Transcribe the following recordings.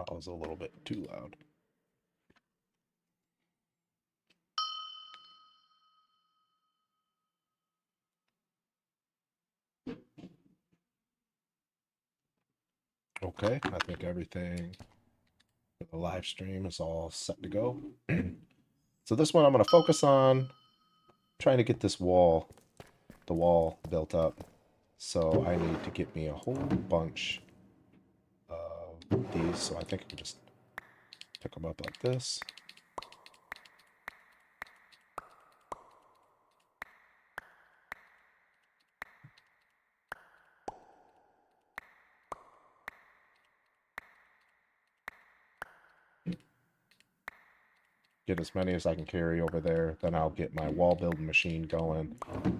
That was a little bit too loud. Okay, I think everything for the live stream is all set to go. So this one I'm going to focus on trying to get this wall, the wall built up. So I need to get me a whole bunch of these. So I think I can just pick them up like this. Get as many as I can carry over there. Then I'll get my wall building machine going,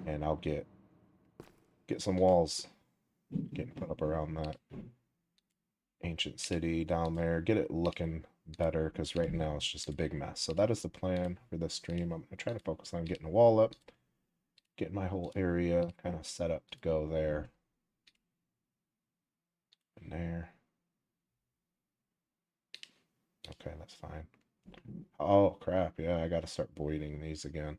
and I'll get some walls getting put up around that ancient city down there. Get it looking better, because right now it's just a big mess. So that is the plan for this stream. I'm gonna try to focus on getting a wall up, getting my whole area kind of set up to go there and there. Okay, that's fine. Oh crap, yeah, I gotta start voiding these again.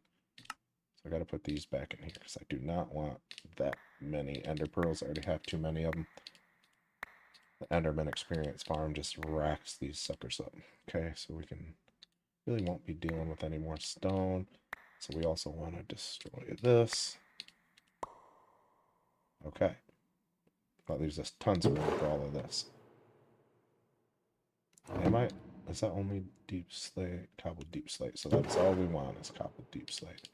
So I gotta put these back in here because I do not want that many ender pearls. I already have too many of them. The Enderman Experience Farm just racks these suckers up. Okay, so we can really won't be dealing with any more stone. So we also want to destroy this. Okay. That leaves us tons of room for all of this. Is that only deep slate? Cobbled deep slate. So that's all we want is cobbled deep slate.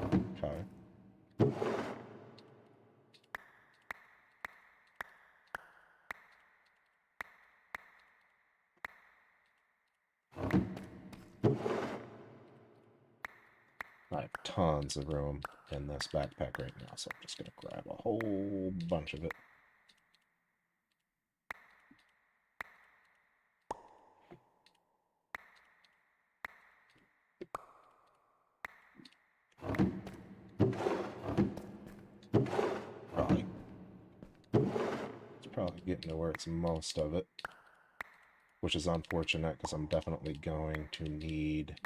Okay. I have tons of room in this backpack right now, so I'm just going to grab a whole bunch of it. It's probably getting to where it's most of it, which is unfortunate because I'm definitely going to need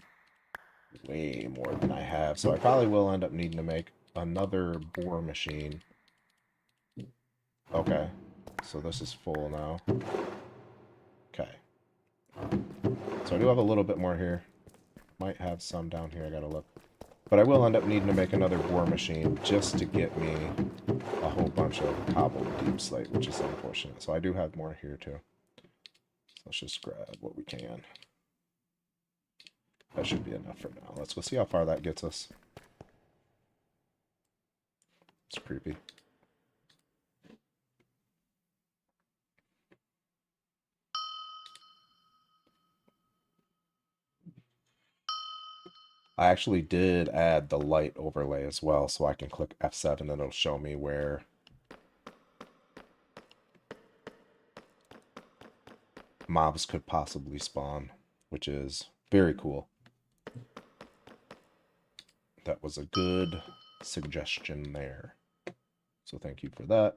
way more than I have. So I probably will end up needing to make another bore machine. Okay, so this is full now. Okay. So I do have a little bit more here. Might have some down here, I gotta look. But I will end up needing to make another bore machine just to get me a whole bunch of cobbled deep slate, which is unfortunate. So I do have more here too. So let's just grab what we can. That should be enough for now. Let's go see how far that gets us. It's creepy. I actually did add the light overlay as well, so I can click F7 and it'll show me where mobs could possibly spawn, which is very cool. That was a good suggestion there. So thank you for that.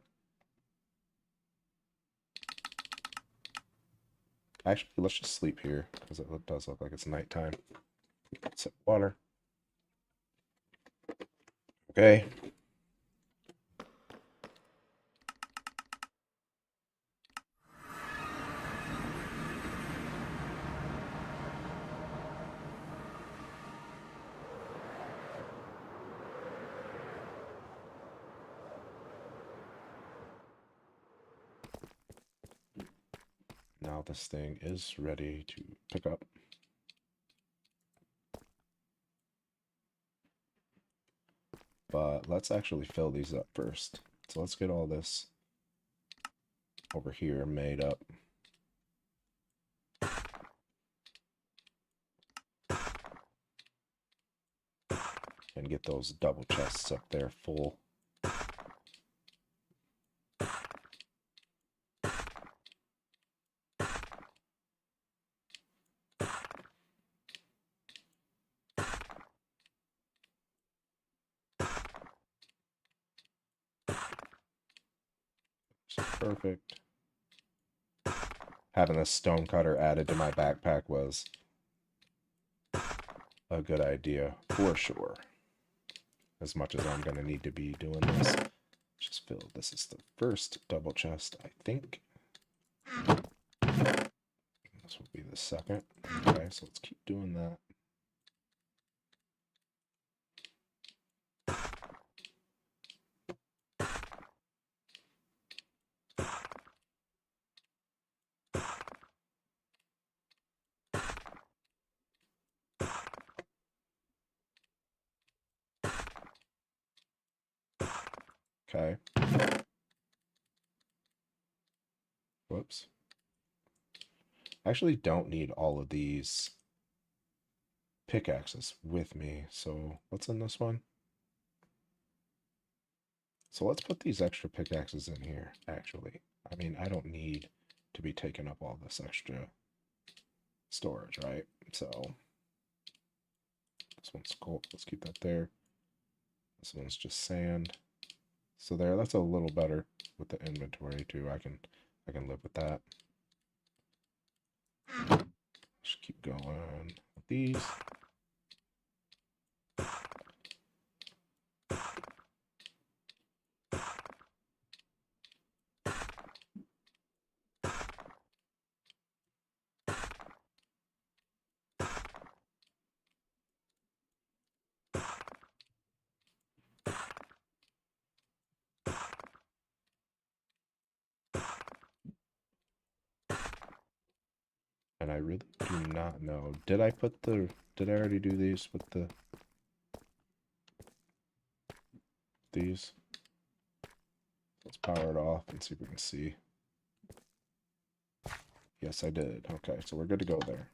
Actually, let's just sleep here because it does look like it's nighttime. Sip water. Okay. Now this thing is ready to pick up. But let's actually fill these up first. So let's get all this over here made up. And get those double chests up there full. Perfect. Having a stone cutter added to my backpack was a good idea for sure. As much as I'm going to need to be doing this. Just filled. This is the first double chest, I think. This will be the second. Okay, so let's keep doing that. Okay. Whoops. I actually don't need all of these pickaxes with me, so what's in this one? So let's put these extra pickaxes in here, actually. I mean, I don't need to be taking up all this extra storage, right? So this one's gold. Let's keep that there. This one's just sand. So there, that's a little better with the inventory too. I can live with that. Just keep going with these. And I really do not know. Did I already do these with these? Let's power it off and see if we can see. Yes, I did. Okay, so we're good to go there.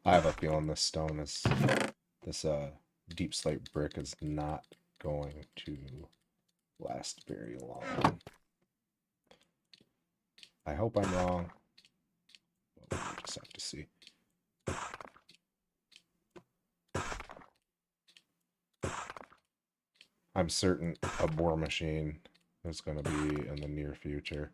I have a feeling this stone is this deep slate brick is not going to last very long. I hope I'm wrong. But we'll just have to see. I'm certain a bore machine is going to be in the near future.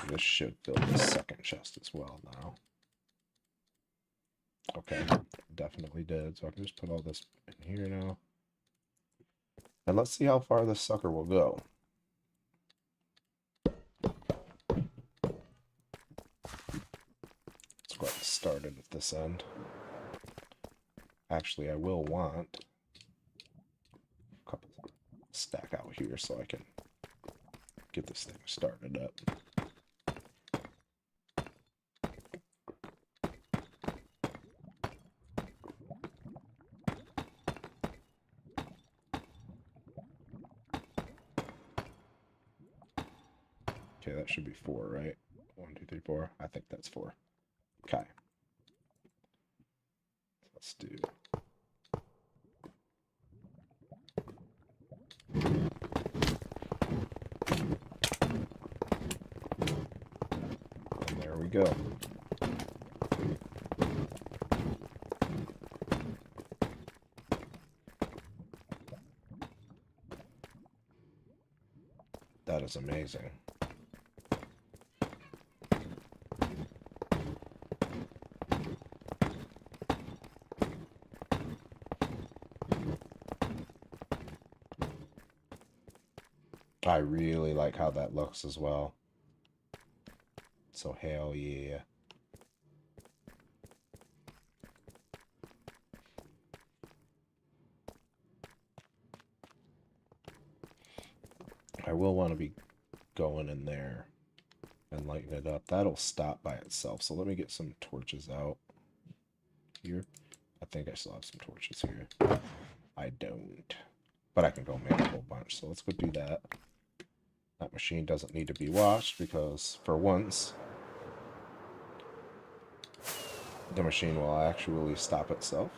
This should fill the second chest as well now. Okay, definitely did. So I can just put all this in here now. And let's see how far this sucker will go. Let's go ahead and start it at this end. Actually, I will want a couple stack out here so I can get this thing started up. Okay, that should be 4, right? 1, 2, 3, 4. I think that's 4. Okay. Let's do. And there we go. That is amazing. I really like how that looks as well. so hell yeah. I will want to be going in there and lighten it up. That'll stop by itself. So let me get some torches out here. I think I still have some torches here. I don't. But I can go make a whole bunch. So let's go do that. That machine doesn't need to be washed because for once the machine will actually stop itself.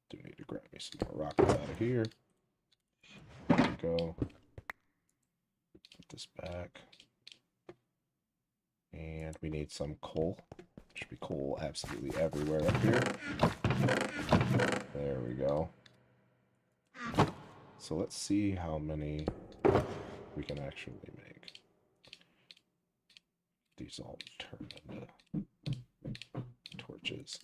Do need to grab me some more rockets out of here. There we go. Put this back. And we need some coal. Should be coal absolutely everywhere up here. There we go. So let's see how many we can actually make. These all turn into torches.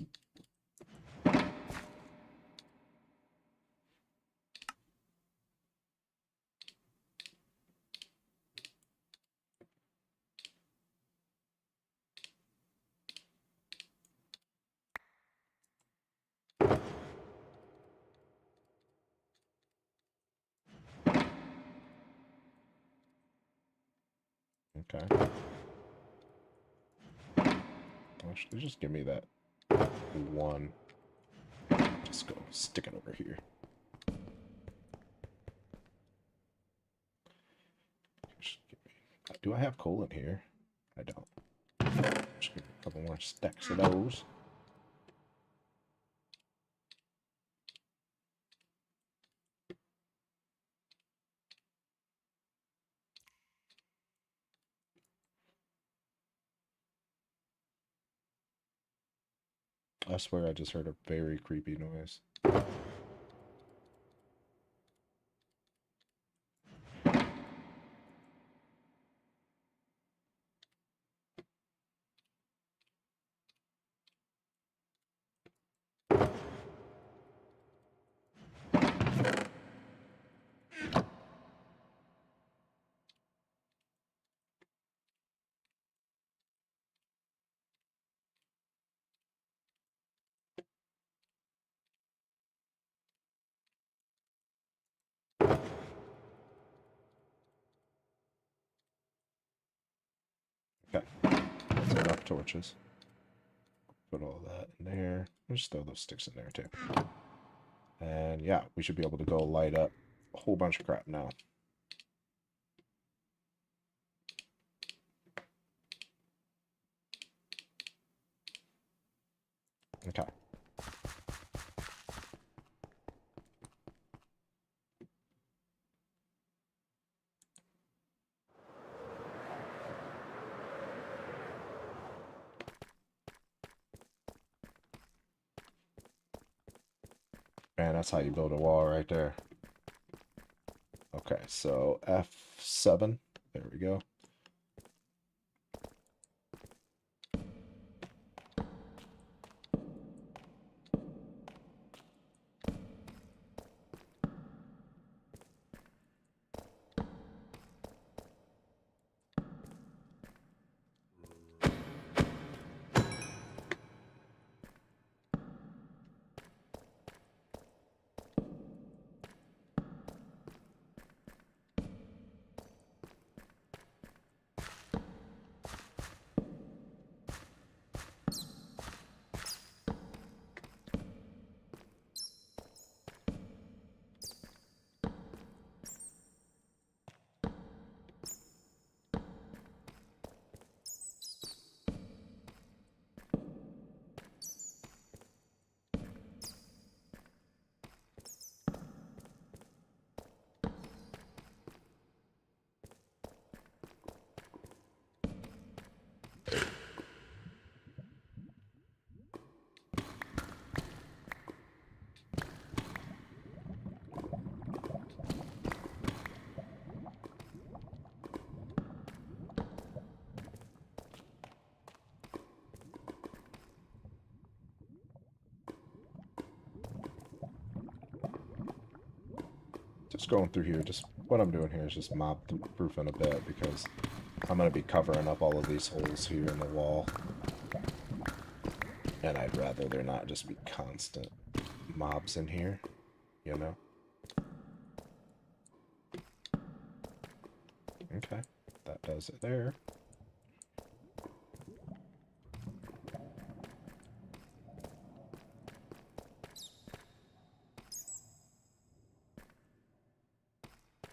Okay. Actually, just give me that one. Just go stick it over here. Do I have coal in here? I don't. Just give me a couple more stacks of those. I swear I just heard a very creepy noise. Okay, that's enough torches. Put all that in there. Just throw those sticks in there too. And yeah, we should be able to go light up a whole bunch of crap now. Okay. Man, that's how you build a wall right there. Okay, so F7. There we go. Just going through here, just what I'm doing here is just mob proofing a bit because I'm going to be covering up all of these holes here in the wall. And I'd rather there not just be constant mobs in here, you know? Okay, that does it there.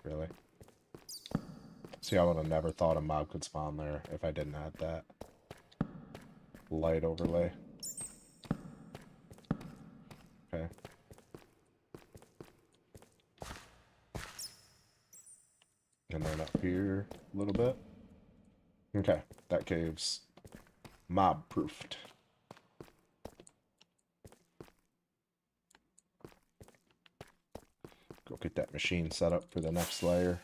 Really? See, I would have never thought a mob could spawn there if I didn't add that light overlay. Okay. And then up here a little bit. Okay, that cave's mob proofed. Go get that machine set up for the next layer.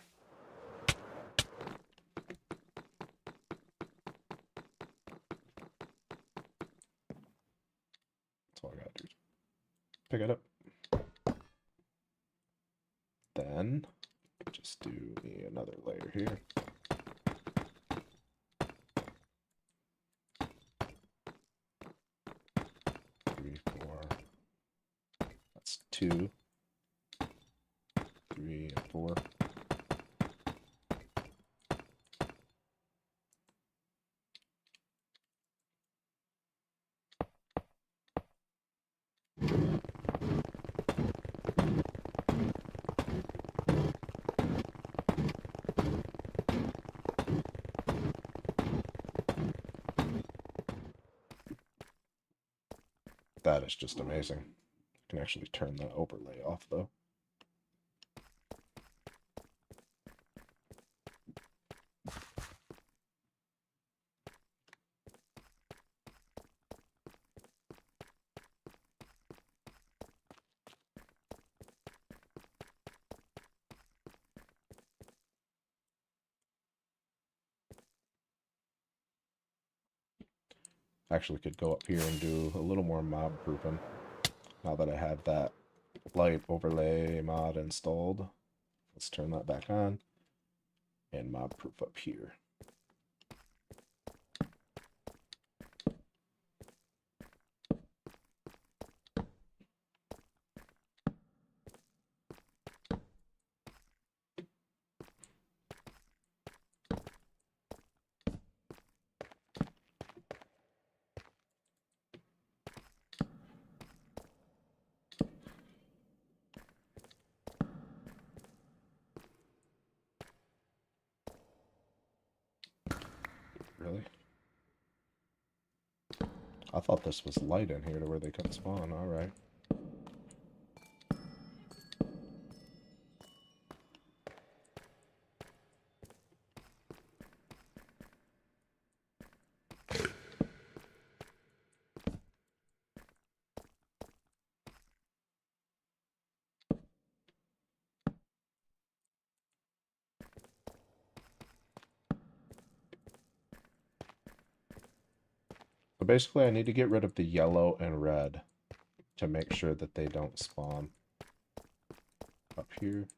That's all I gotta do. Pick it up. Then just do another layer here. Three, four. That's 2, 3, and 4. That is just amazing. I can actually turn the overlay off though. Actually could go up here and do a little more mob proofing now that I have that light overlay mod installed. Let's turn that back on and mob proof up here. Really? I thought this was light in here to where they couldn't spawn. Alright. So basically I need to get rid of the yellow and red to make sure that they don't spawn up here.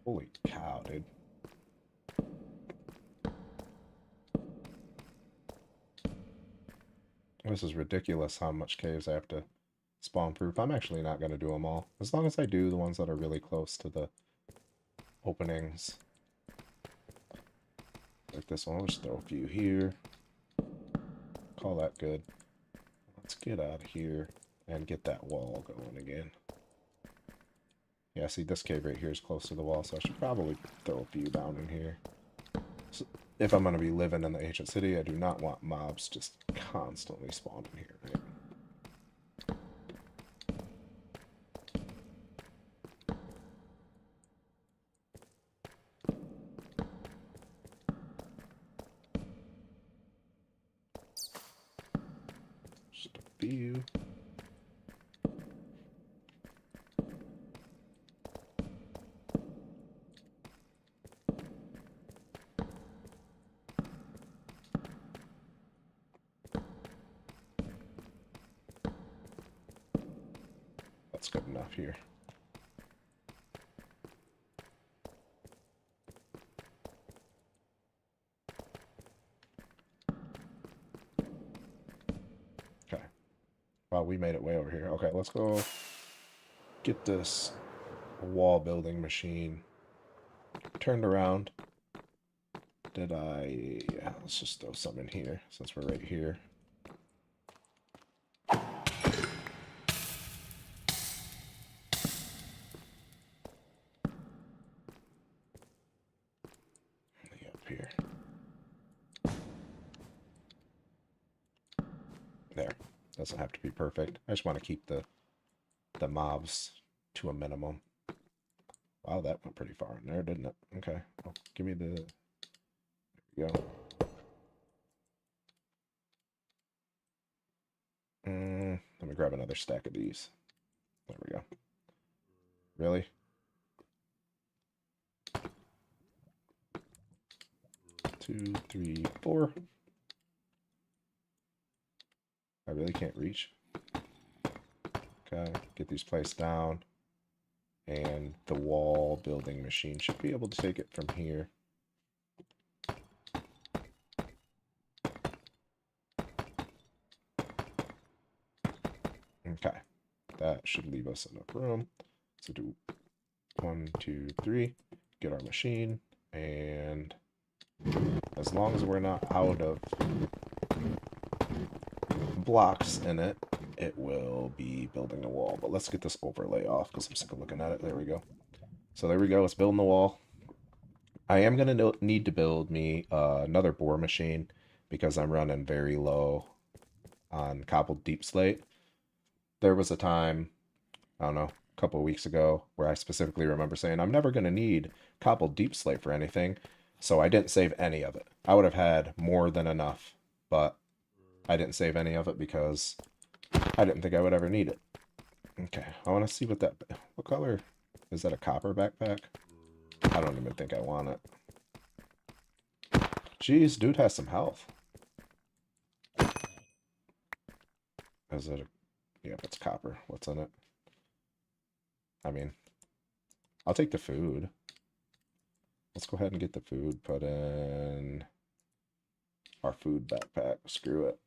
Holy cow, dude. This is ridiculous how much caves I have to spawn proof. I'm actually not going to do them all. As long as I do the ones that are really close to the openings. Like this one, I'll just throw a few here. Call that good. Let's get out of here and get that wall going again. Yeah, see, this cave right here is close to the wall, so I should probably throw a few down in here. So if I'm going to be living in the ancient city, I do not want mobs just constantly spawning here, right? Just a few. That's good enough here. Okay. Wow, we made it way over here. Okay, let's go get this wall building machine turned around. Did I... Yeah, let's just throw some in here since we're right here. Up here. There. Doesn't have to be perfect. I just want to keep the mobs to a minimum. Wow, that went pretty far in there, didn't it? Okay. Well, give me the... There we go. Let me grab another stack of these. There we go. Really? Two, three, four. I really can't reach. Okay, get these placed down. And the wall building machine should be able to take it from here. Okay, that should leave us enough room. So do 1, 2, 3, get our machine, and as long as we're not out of blocks in it, it will be building the wall. But let's get this overlay off because I'm sick of looking at it. There we go. So there we go. It's building the wall. I am going to need to build me another bore machine because I'm running very low on cobbled deep slate. There was a time, I don't know, a couple of weeks ago where I specifically remember saying I'm never going to need cobbled deep slate for anything. So I didn't save any of it. I would have had more than enough, but I didn't save any of it because I didn't think I would ever need it. Okay, I want to see what color, is that a copper backpack? I don't even think I want it. Jeez, dude has some health. Is it yep, it's copper. What's in it? I mean, I'll take the food. Let's go ahead and get the food put in our food backpack. Screw it.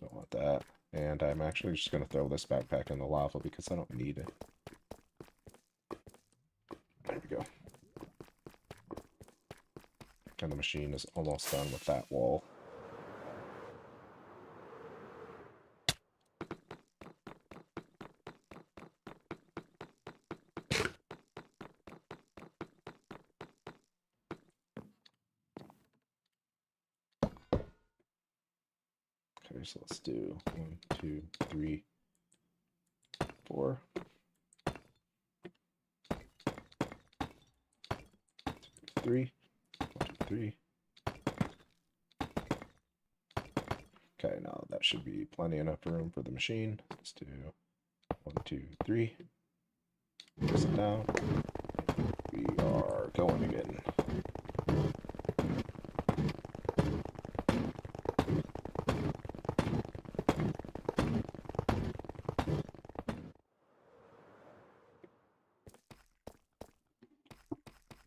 Don't want that. And I'm actually just going to throw this backpack in the lava because I don't need it. There we go. And the machine is almost done with that wall. Okay, so let's do 1, 2, 3, 4. 3. 1, 2, 3. Okay, now that should be plenty enough room for the machine. Let's do 1, 2, 3. Press it down. We are going again.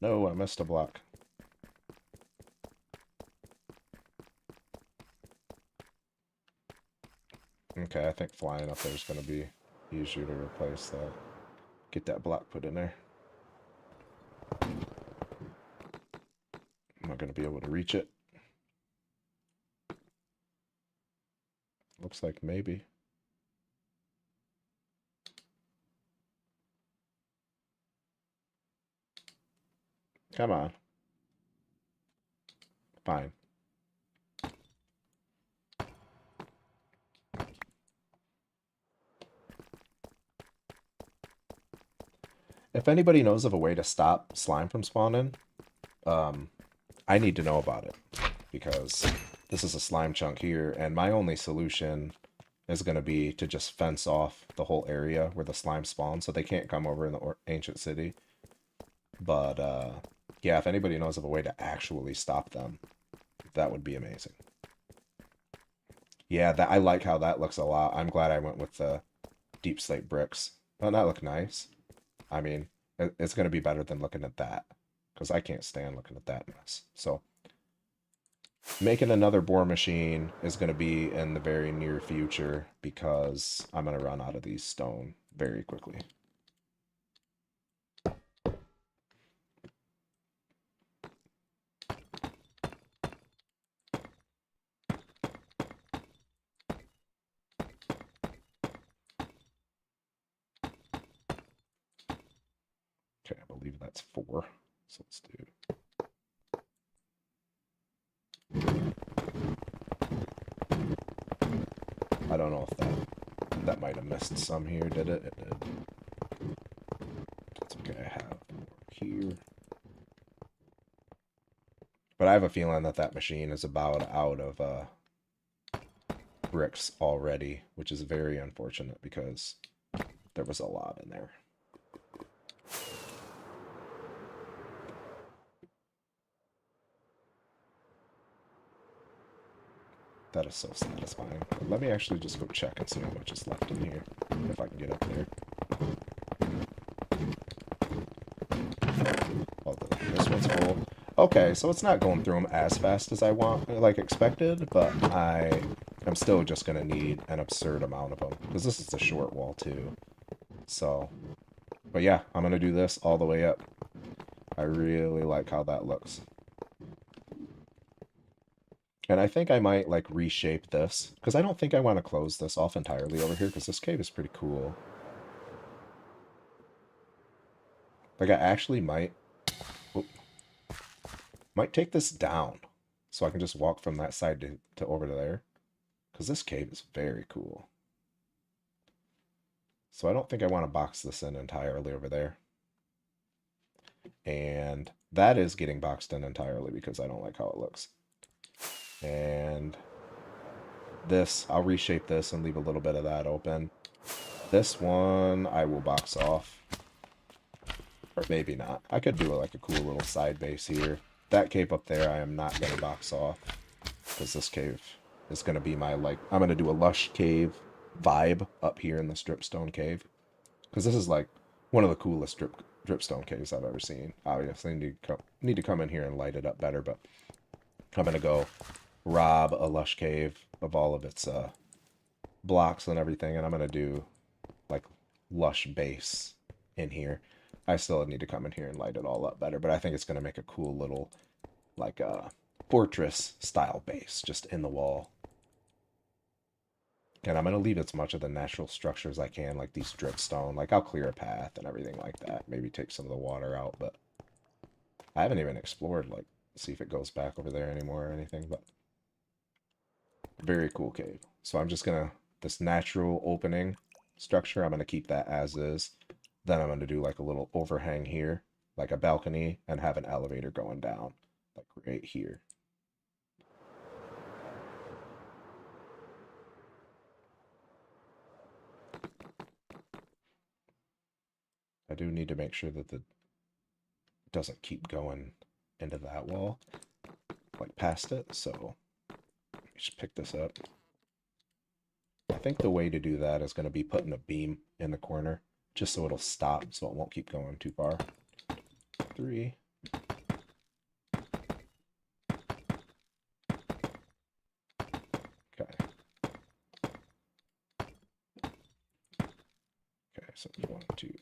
No, I missed a block. Okay, I think flying up there is going to be easier to replace that. Get that block put in there. Am I going to be able to reach it? Looks like maybe. Come on. Fine. If anybody knows of a way to stop slime from spawning, I need to know about it. Because this is a slime chunk here, and my only solution is going to be to just fence off the whole area where the slime spawns so they can't come over in the ancient city. But, yeah, if anybody knows of a way to actually stop them, that would be amazing. Yeah, I like how that looks a lot. I'm glad I went with the deep slate bricks. Doesn't that look nice? I mean, it's going to be better than looking at that. Because I can't stand looking at that mess. So, making another bore machine is going to be in the very near future because I'm going to run out of these stone very quickly. Okay, I believe that's 4. So let's do. I don't know if that might have missed some here, did it? It did. That's okay, I have more here. But I have a feeling that that machine is about out of bricks already, which is very unfortunate because there was a lot in there. That is so satisfying. But let me actually just go check and see how much is left in here, if I can get up there. Oh, this one's full. Okay, so it's not going through them as fast as I expected, but I am still just going to need an absurd amount of them, because this is a short wall too. So, but yeah, I'm going to do this all the way up. I really like how that looks. And I think I might like reshape this, because I don't think I want to close this off entirely over here, because this cave is pretty cool. Like I actually might take this down so I can just walk from that side to over to there, because this cave is very cool. So I don't think I want to box this in entirely over there. And that is getting boxed in entirely because I don't like how it looks. And this, I'll reshape this and leave a little bit of that open. This one I will box off. Or maybe not. I could do like a cool little side base here. That cave up there I am not going to box off. Because this cave is going to be my, like, I'm going to do a lush cave vibe up here in the stripstone cave. Because this is like one of the coolest dripstone caves I've ever seen. Obviously need to come in here and light it up better, but I'm going to go rob a lush cave of all of its blocks and everything, and I'm going to do like lush base in here. I still need to come in here and light it all up better, but I think it's going to make a cool little like fortress style base just in the wall. And I'm going to leave as much of the natural structure as I can, like these dripstone. Like, I'll clear a path and everything like that. Maybe take some of the water out, but I haven't even explored, like, see if it goes back over there anymore or anything, but very cool cave. So I'm just going to, this natural opening structure, I'm going to keep that as is. Then I'm going to do, like, a little overhang here, like a balcony, and have an elevator going down, like, right here. I do need to make sure that it doesn't keep going into that wall, like past it, so just pick this up. I think the way to do that is going to be putting a beam in the corner, just so it'll stop, so it won't keep going too far. 3.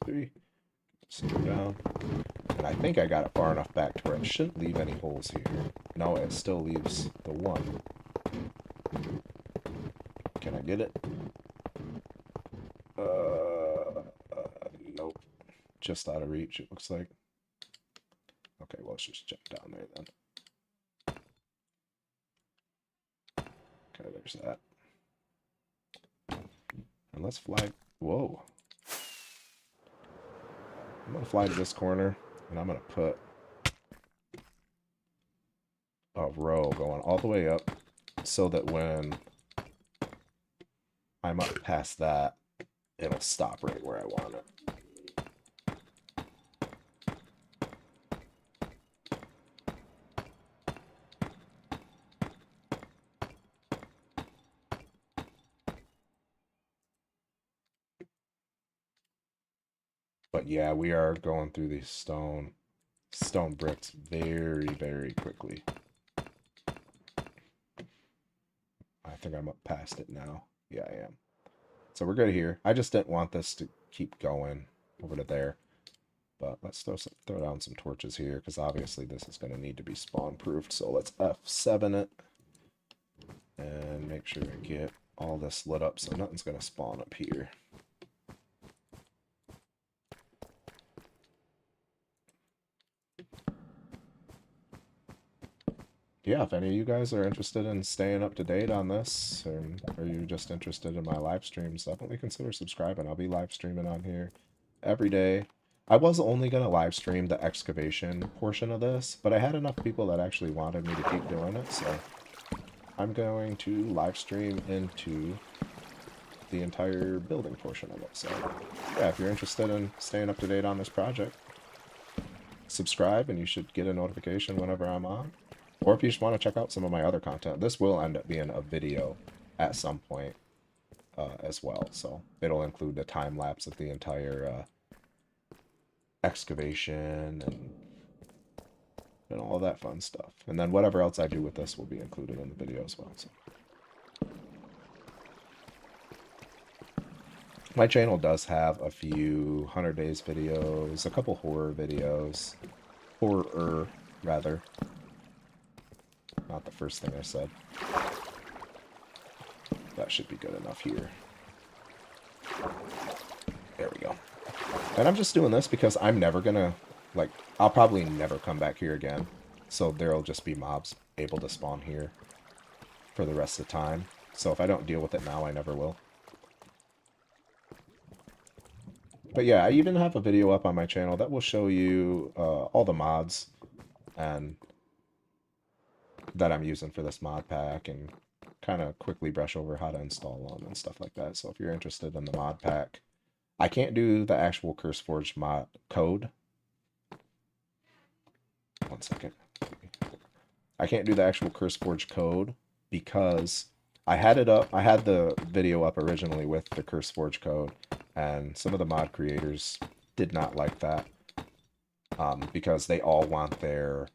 3. Slow down. And I think I got it far enough back to where it shouldn't leave any holes here. No, it still leaves the one. Can I get it? Nope. Just out of reach, it looks like. Okay, well, let's just jump down there then. Okay, there's that. And let's fly. Whoa. I'm going to fly to this corner, and I'm going to put a row going all the way up so that when I'm up past that, it'll stop right where I want it. But yeah, we are going through these stone bricks very, very quickly. I think I'm up past it now. Yeah, I am. So we're good here. I just didn't want this to keep going over to there. But let's throw down some torches here, because obviously this is going to need to be spawn-proofed. So let's F7 it. And make sure to get all this lit up so nothing's going to spawn up here. Yeah, if any of you guys are interested in staying up to date on this, or are you just interested in my live streams, definitely consider subscribing. I'll be live streaming on here every day. I was only going to live stream the excavation portion of this, but I had enough people that actually wanted me to keep doing it, so I'm going to live stream into the entire building portion of it. So yeah, if you're interested in staying up to date on this project, subscribe and you should get a notification whenever I'm on. Or if you just want to check out some of my other content, this will end up being a video at some point as well. So it'll include the time lapse of the entire excavation and all that fun stuff. And then whatever else I do with this will be included in the video as well. So. My channel does have a few 100 Days videos, a couple horror videos. Horror, rather. Not the first thing I said. That should be good enough here. There we go. And I'm just doing this because I'm never gonna, like, I'll probably never come back here again. So there'll just be mobs able to spawn here for the rest of the time. So if I don't deal with it now, I never will. But yeah, I even have a video up on my channel that will show you all the mods and that I'm using for this mod pack, and kind of quickly brush over how to install them and stuff like that. So if you're interested in the mod pack, I can't do the actual CurseForge mod code. One second. I can't do the actual CurseForge code because I had it up. I had the video up originally with the CurseForge code, and some of the mod creators did not like that because they all want their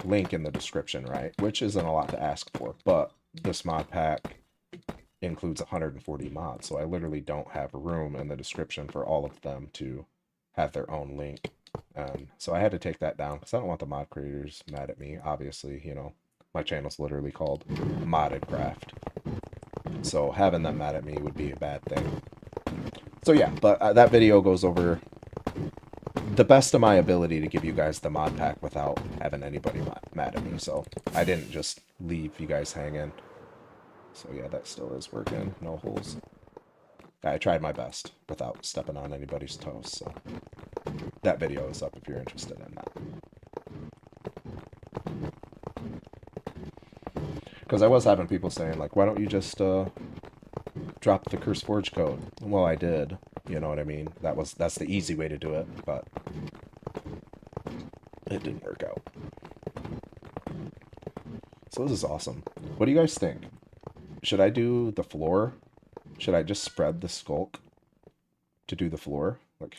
link in the description, right? Which isn't a lot to ask for, but this mod pack includes 140 mods, so I literally don't have room in the description for all of them to have their own link. So I had to take that down because I don't want the mod creators mad at me. Obviously, you know, my channel's literally called Modded Craft, so having them mad at me would be a bad thing. So yeah, but that video goes over the best of my ability to give you guys the mod pack without having anybody mad at me. So I didn't just leave you guys hanging. So yeah, that still is working. No holes. I tried my best without stepping on anybody's toes. So that video is up if you're interested in that. Because I was having people saying, like, why don't you just drop the CurseForge code? Well, I did. You know what I mean? That's the easy way to do it, but it didn't work out. So this is awesome. What do you guys think? Should I do the floor? Should I just spread the sculk to do the floor? Like,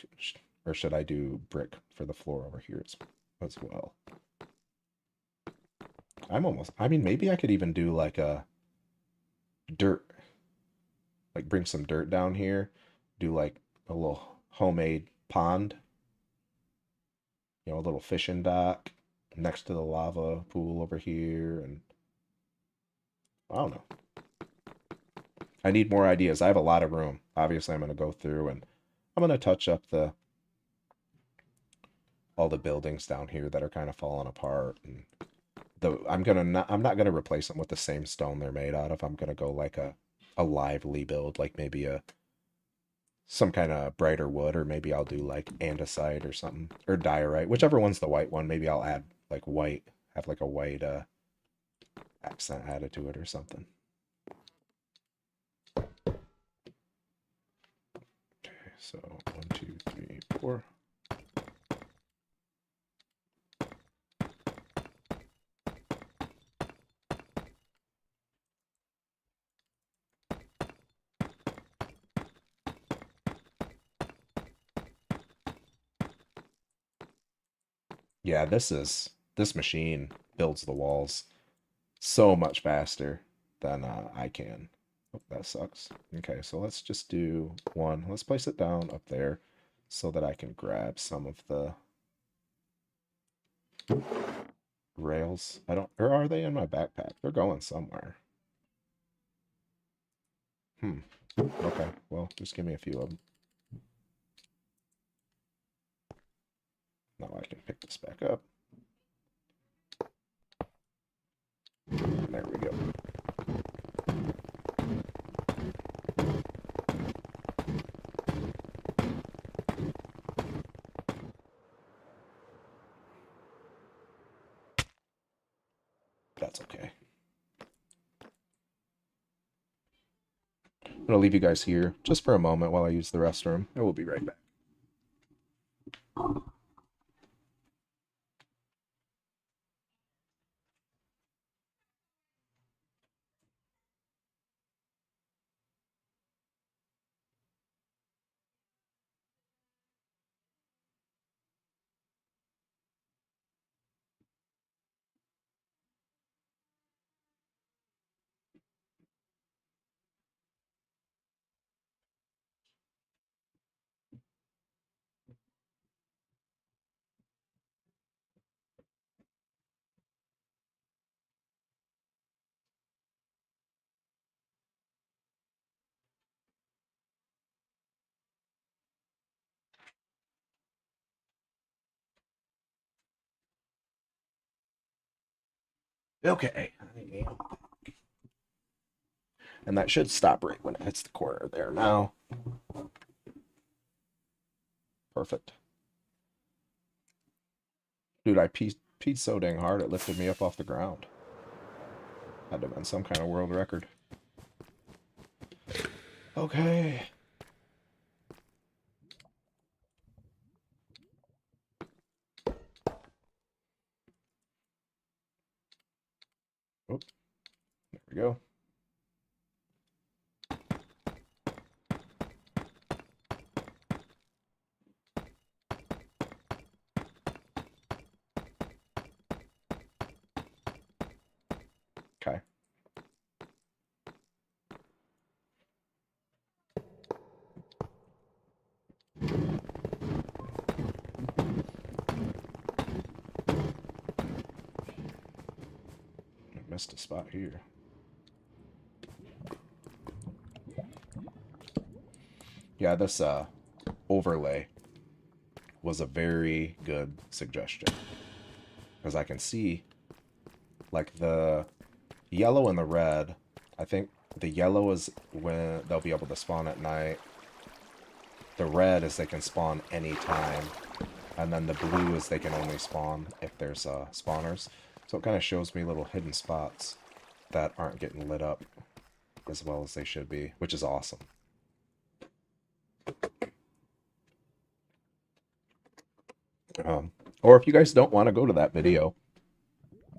or should I do brick for the floor over here as well? I mean, maybe I could even do like a dirt, like bring some dirt down here, do like a little homemade pond, you know, a little fishing dock next to the lava pool over here, and I don't know. I need more ideas. I have a lot of room. Obviously, I'm going to go through and I'm going to touch up all the buildings down here that are kind of falling apart, and I'm not gonna replace them with the same stone they're made out of. I'm gonna go like a lively build, like maybe some kind of brighter wood, or maybe I'll do like andesite or something, or diorite, whichever one's the white one. Maybe I'll add like white, have like a white accent added to it or something. Okay, so 1, 2, 3, 4. Yeah, this machine builds the walls so much faster than I can. Oh, that sucks. Okay, so let's just do one. Let's place it down up there so that I can grab some of the rails. I don't, or are they in my backpack? They're going somewhere. Okay, well, just give me a few of them. Now I can pick this back up. There we go. That's okay. I'm gonna leave you guys here just for a moment while I use the restroom, and we'll be right back. Okay. And that should stop right when it hits the corner there now. Perfect. Dude, I peed so dang hard it lifted me up off the ground. Had to have been some kind of world record. Okay. Oh, there we go. Okay. I missed a spot here. Yeah, this overlay was a very good suggestion. Because I can see, like, the yellow and the red. I think the yellow is when they'll be able to spawn at night. The red is they can spawn anytime. And then the blue is they can only spawn if there's spawners. So it kind of shows me little hidden spots that aren't getting lit up as well as they should be, which is awesome. Or if you guys don't want to go to that video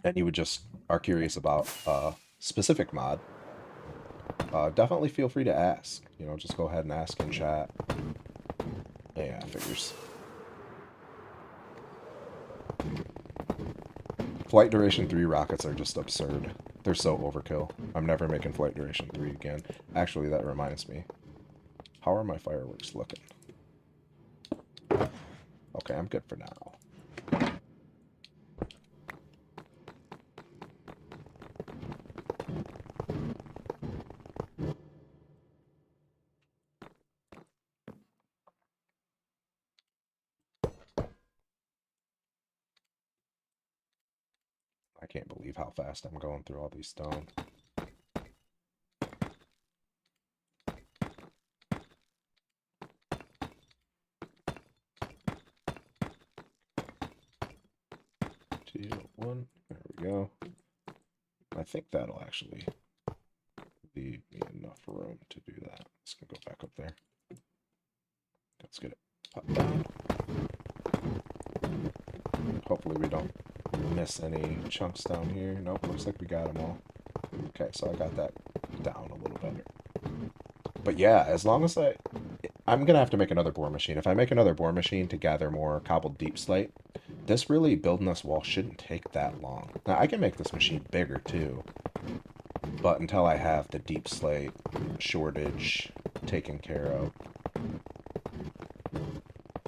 and you would just are curious about a specific mod, definitely feel free to ask. You know, just go ahead and ask in chat. Yeah, figures. Flight Duration 3 rockets are just absurd. They're so overkill. I'm never making Flight Duration 3 again. Actually, that reminds me. How are my fireworks looking? Okay, I'm good for now. I can't believe how fast I'm going through all these stone. Two, one. There we go. I think that'll actually leave me enough room to do that. Let's go back up there. Let's get it up down. Hopefully we don't miss any chunks down here. Nope, looks like we got them all. Okay, so I got that down a little better. But yeah, as long as I'm gonna have to make another bore machine. If I make another bore machine to gather more cobbled deep slate, this really, building this wall shouldn't take that long. Now, I can make this machine bigger, too. But until I have the deep slate shortage taken care of,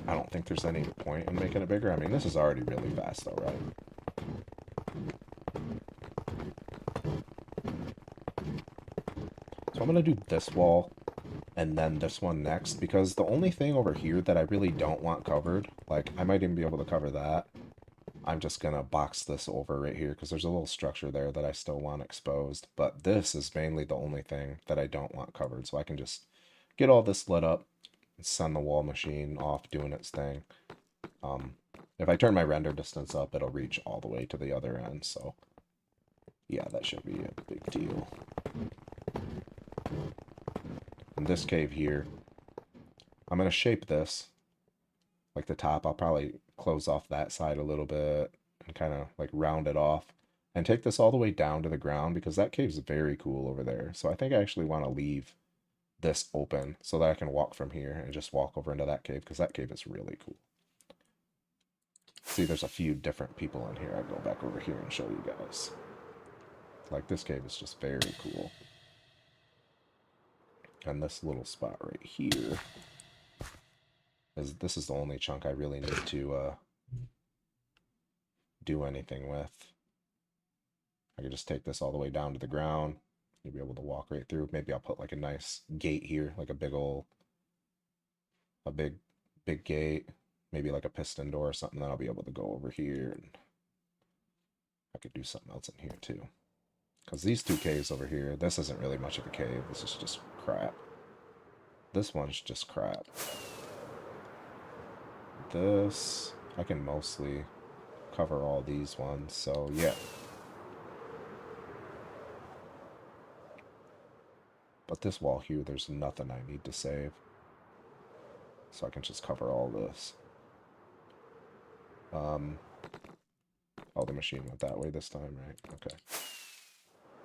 I don't think there's any point in making it bigger. I mean, this is already really fast, though, right? So I'm going to do this wall and then this one next, because the only thing over here that I really don't want covered, like, I might even be able to cover that. I'm just going to box this over right here because there's a little structure there that I still want exposed. But this is mainly the only thing that I don't want covered. So I can just get all this lit up and send the wall machine off doing its thing. If I turn my render distance up, it'll reach all the way to the other end. So yeah, that should be a big deal. In this cave here, I'm going to shape this. Like the top, I'll probably close off that side a little bit and kind of like round it off and take this all the way down to the ground because that cave's very cool over there. So I think I actually want to leave this open so that I can walk from here and just walk over into that cave because that cave is really cool. See, there's a few different people in here. I'll go back over here and show you guys. Like this cave is just very cool. And this little spot right here this is the only chunk I really need to do anything with. I can just take this all the way down to the ground. You'll be able to walk right through. Maybe I'll put like a nice gate here, like a big gate. Maybe like a piston door or something. Then I'll be able to go over here and I could do something else in here too. Because these two caves over here, this isn't really much of a cave. This is just crap. This one's just crap. This, I can mostly cover all these ones, so yeah. But this wall here, there's nothing I need to save. So I can just cover all this. Oh, the machine went that way this time, right? Okay.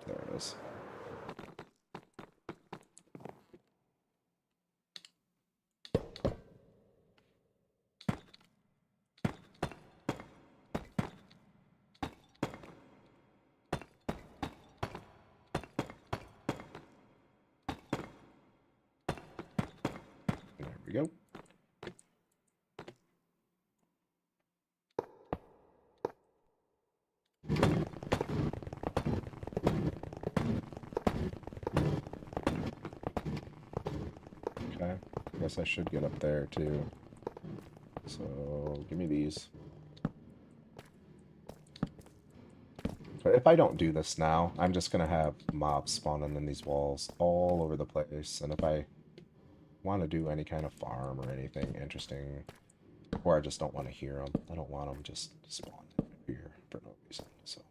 There it is. There we go. Okay, I guess I should get up there too. So, give me these. But if I don't do this now, I'm just going to have mobs spawning in these walls all over the place. And if I want to do any kind of farm or anything interesting, or I just don't want to hear them, I don't want them just spawning here for no reason. So,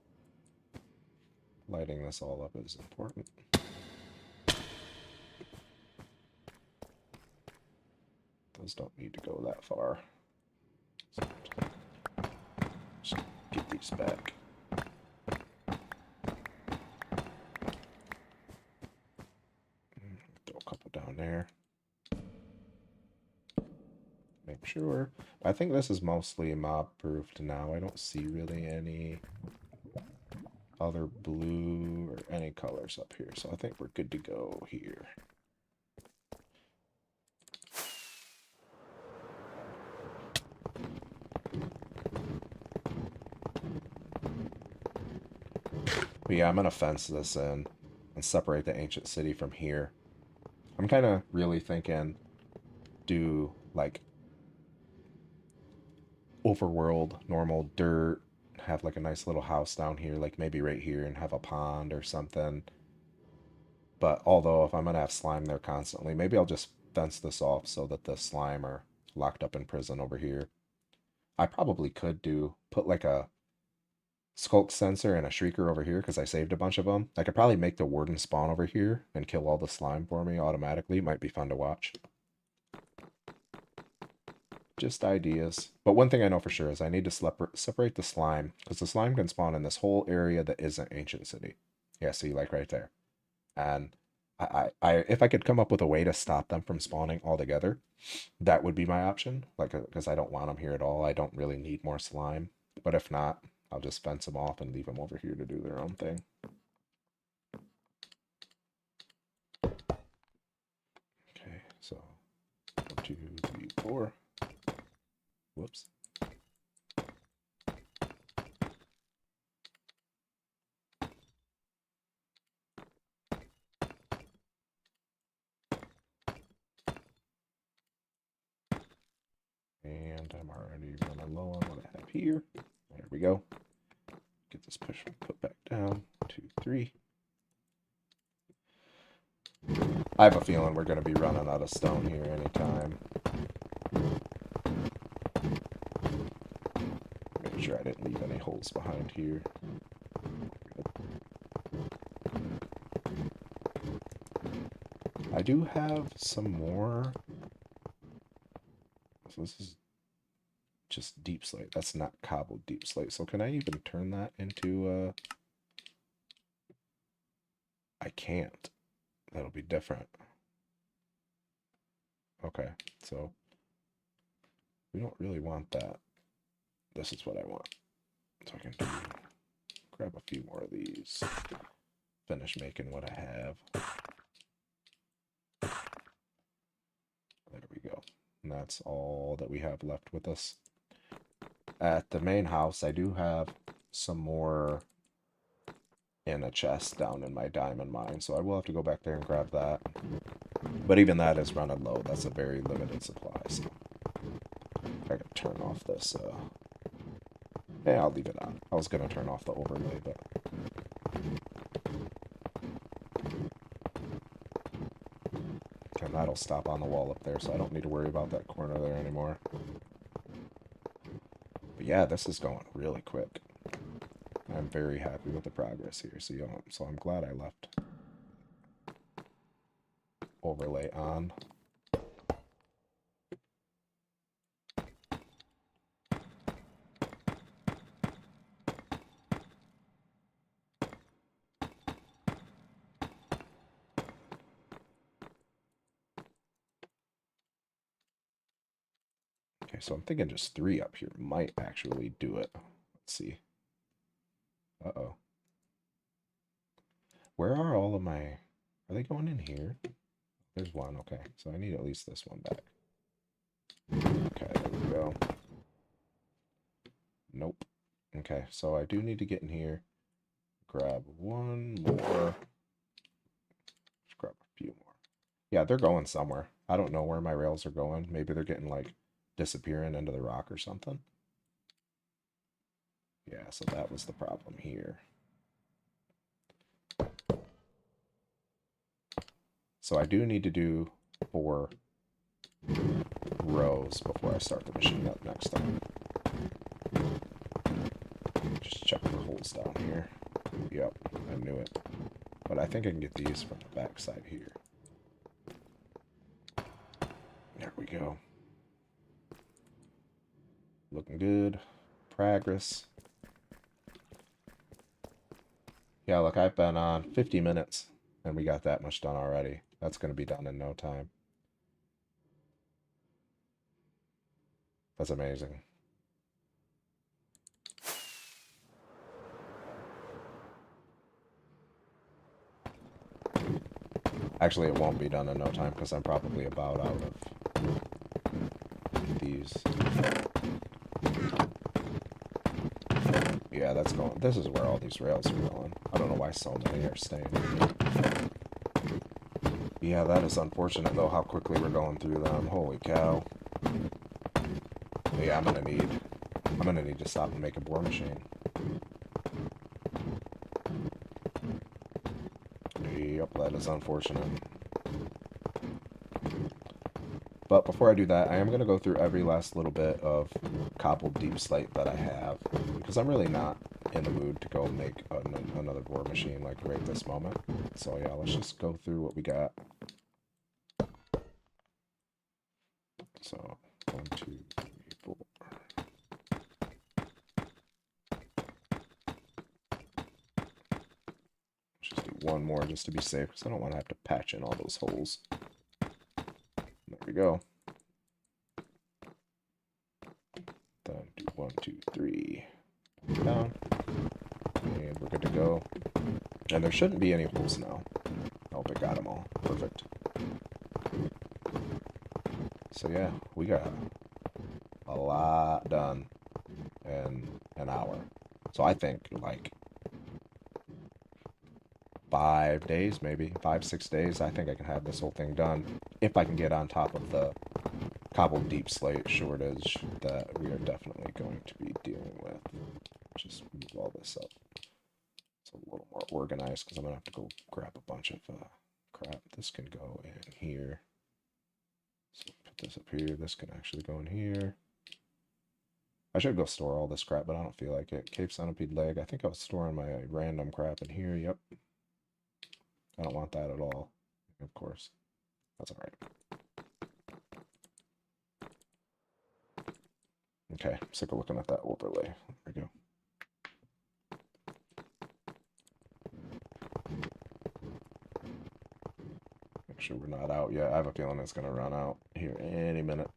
lighting this all up is important. Those don't need to go that far. So just get these back. Throw a couple down there. Make sure. I think this is mostly mob proofed now. I don't see really any other blue or any colors up here. So I think we're good to go here. But yeah, I'm going to fence this in and separate the ancient city from here. I'm kind of really thinking do like overworld, normal dirt, have like a nice little house down here, like maybe right here, and have a pond or something. But although if I'm going to have slime there constantly, maybe I'll just fence this off so that the slime are locked up in prison over here. I probably could put like a sculk sensor and a shrieker over here because I saved a bunch of them. I could probably make the warden spawn over here and kill all the slime for me automatically. Might be fun to watch. Just ideas. But one thing I know for sure is I need to separate the slime because the slime can spawn in this whole area that isn't Ancient City. Yeah, see, like right there. And if I could come up with a way to stop them from spawning altogether, that would be my option. Like, because I don't want them here at all. I don't really need more slime. But if not, I'll just fence them off and leave them over here to do their own thing. Okay, so 1, 2, 3, 4. Whoops. And I'm already running low on what I have here. There we go. Get this put back down. 2, 3. I have a feeling we're going to be running out of stone here anytime. Make sure I didn't leave any holes behind here. I do have some more. So this is just deep slate. That's not cobbled deep slate. So can I even turn that into I can't. That'll be different. Okay, so we don't really want that. This is what I want. So I can grab a few more of these. Finish making what I have. There we go. And that's all that we have left with us. At the main house, I do have some more in a chest down in my diamond mine, so I will have to go back there and grab that. But even that is running low. That's a very limited supply, so I can turn off this. Yeah, I'll leave it on. I was going to turn off the overlay, but... And that'll stop on the wall up there, so I don't need to worry about that corner there anymore. But yeah, this is going really quick. I'm very happy with the progress here, so I'm glad I left overlay on. Okay, so I'm thinking just 3 up here might actually do it. Let's see. Uh-oh. Where are all of my... Are they going in here? There's one, okay. So I need at least this one back. Okay, there we go. Nope. Okay, so I do need to get in here. Grab one more. Just grab a few more. Yeah, they're going somewhere. I don't know where my rails are going. Maybe they're getting, like, disappearing into the rock or something. Yeah, so that was the problem here. So I do need to do 4 rows before I start the machine up next time. Just check for holes down here. Yep, I knew it. But I think I can get these from the back side here. There we go. Looking good. Progress. Yeah, look, I've been on 50 minutes, and we got that much done already. That's going to be done in no time. That's amazing. Actually, it won't be done in no time, because I'm probably about out of these. Yep. yeah, that's going. This is where all these rails are going. I don't know why so many are staying here. Yeah, that is unfortunate though, how quickly we're going through them. Holy cow. But yeah, I'm gonna need to stop and make a bore machine. Yep, that is unfortunate. But before I do that, I am going to go through every last little bit of cobbled deep slate that I have, because I'm really not in the mood to go make another bore machine like right this moment. So yeah, let's just go through what we got. So 1, 2, 3, 4. Let's just do one more just to be safe, because I don't want to have to patch in all those holes. There we go. Then do 1, 2, 3. Down. And we're good to go. And there shouldn't be any holes now. Oh, I got them all. Perfect. So yeah, we got a lot done in an hour. So I think like 5 days, maybe 5, 6 days. I think I can have this whole thing done if I can get on top of the cobbled deep slate shortage that we are definitely going to be dealing with. Just move all this up. It's a little more organized because I'm gonna have to go grab a bunch of crap. This can go in here. So put this up here. This can actually go in here. I should go store all this crap, but I don't feel like it. Cave centipede leg. I think I was storing my random crap in here. Yep. I don't want that at all. Of course. That's all right. Okay, sick of looking at that overlay. There we go. Make sure we're not out yet. I have a feeling it's going to run out here any minute.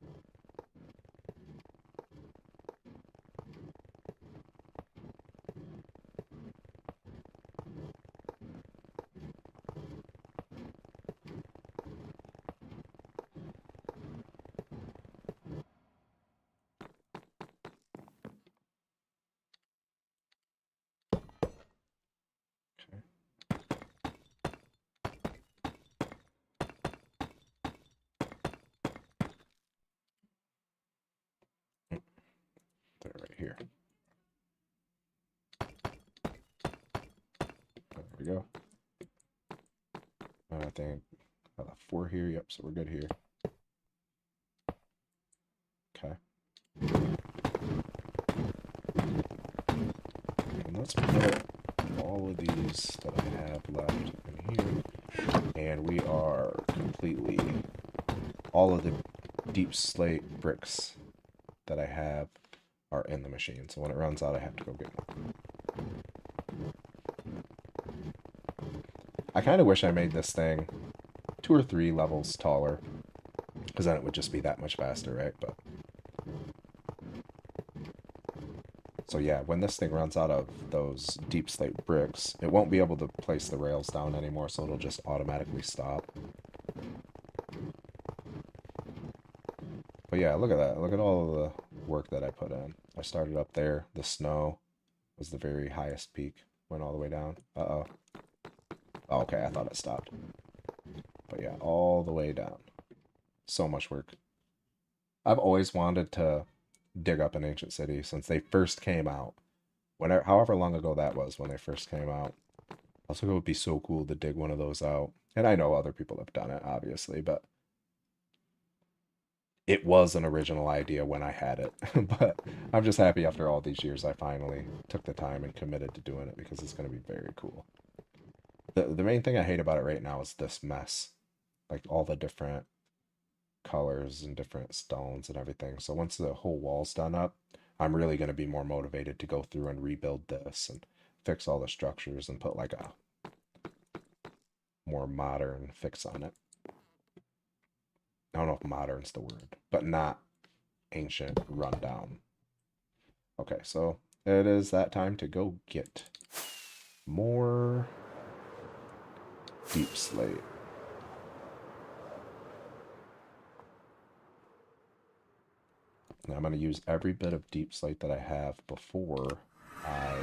There, right here. There we go. I think 4 here. Yep, so we're good here. Okay. And let's put all of these that I have left in here. And we are completely... all of the deep slate bricks that I have are in the machine. So when it runs out, I have to go get one. I kind of wish I made this thing 2 or 3 levels taller, because then it would just be that much faster, right? But so yeah, when this thing runs out of those deep slate bricks, it won't be able to place the rails down anymore, so it'll just automatically stop. But yeah, look at that. Look at all of the work that I put in. I started up there. The snow was the very highest peak. Went all the way down. Uh-oh. Oh, okay, I thought it stopped. But yeah, all the way down. So much work. I've always wanted to dig up an ancient city since they first came out. Whenever, however long ago that was when they first came out. I was like, it would be so cool to dig one of those out. And I know other people have done it, obviously, but it was an original idea when I had it. But I'm just happy after all these years I finally took the time and committed to doing it because it's going to be very cool. The main thing I hate about it right now is this mess. Like all the different colors and different stones and everything. So once the whole wall's done up, I'm really going to be more motivated to go through and rebuild this and fix all the structures and put like a more modern fix on it. I don't know if modern's the word, but not ancient rundown. Okay, so it is that time to go get more deep slate. And I'm going to use every bit of deep slate that I have before I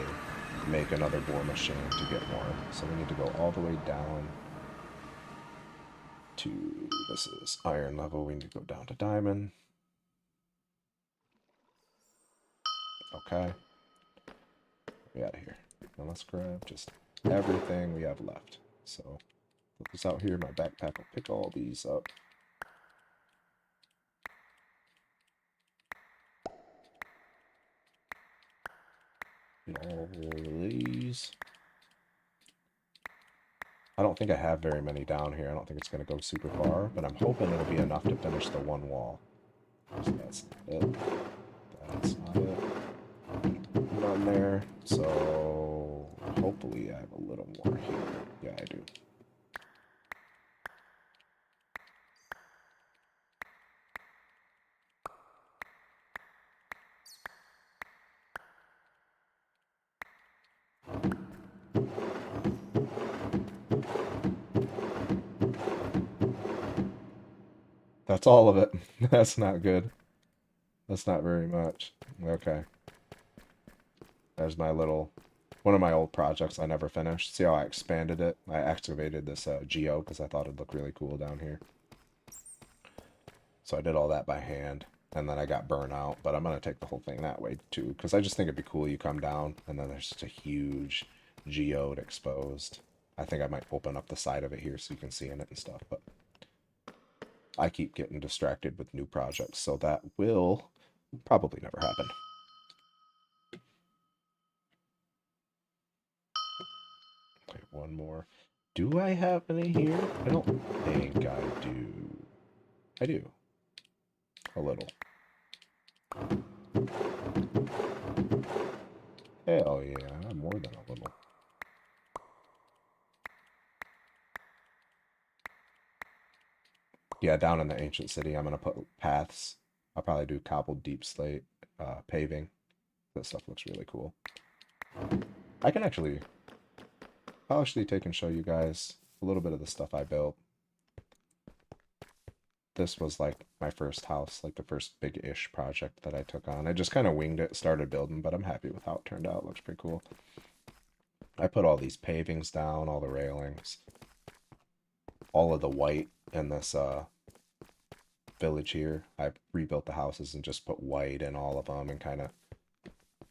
make another bore machine to get more. So we need to go all the way down to, this is iron level, we need to go down to diamond. Okay. Get out of here. Now let's grab just everything we have left. So put this out here, my backpack will pick all these up. Get all these. I don't think I have very many down here. I don't think it's going to go super far, but I'm hoping it'll be enough to finish the one wall. So that's not it. That's not it. None there. So hopefully I have a little more here. Yeah, I do. That's all of it. That's not good. That's not very much. Okay. There's my little, one of my old projects I never finished. See how I expanded it? I excavated this geo because I thought it'd look really cool down here. So I did all that by hand, and then I got burnt out. But I'm going to take the whole thing that way too, because I just think it'd be cool. You come down, and then there's just a huge geode exposed. I think I might open up the side of it here so you can see in it and stuff, but I keep getting distracted with new projects, so that will probably never happen. Okay, one more. Do I have any here? I don't think I do. I do. A little. Hell yeah, more than a little. Yeah, down in the ancient city, I'm going to put paths. I'll probably do cobbled deep slate paving. That stuff looks really cool. I can actually, I'll actually take and show you guys a little bit of the stuff I built. This was like my first house, like the first big-ish project that I took on. I just kind of winged it, started building, but I'm happy with how it turned out. It looks pretty cool. I put all these pavings down, all the railings, all of the white in this village here. I rebuilt the houses and just put white in all of them and kind of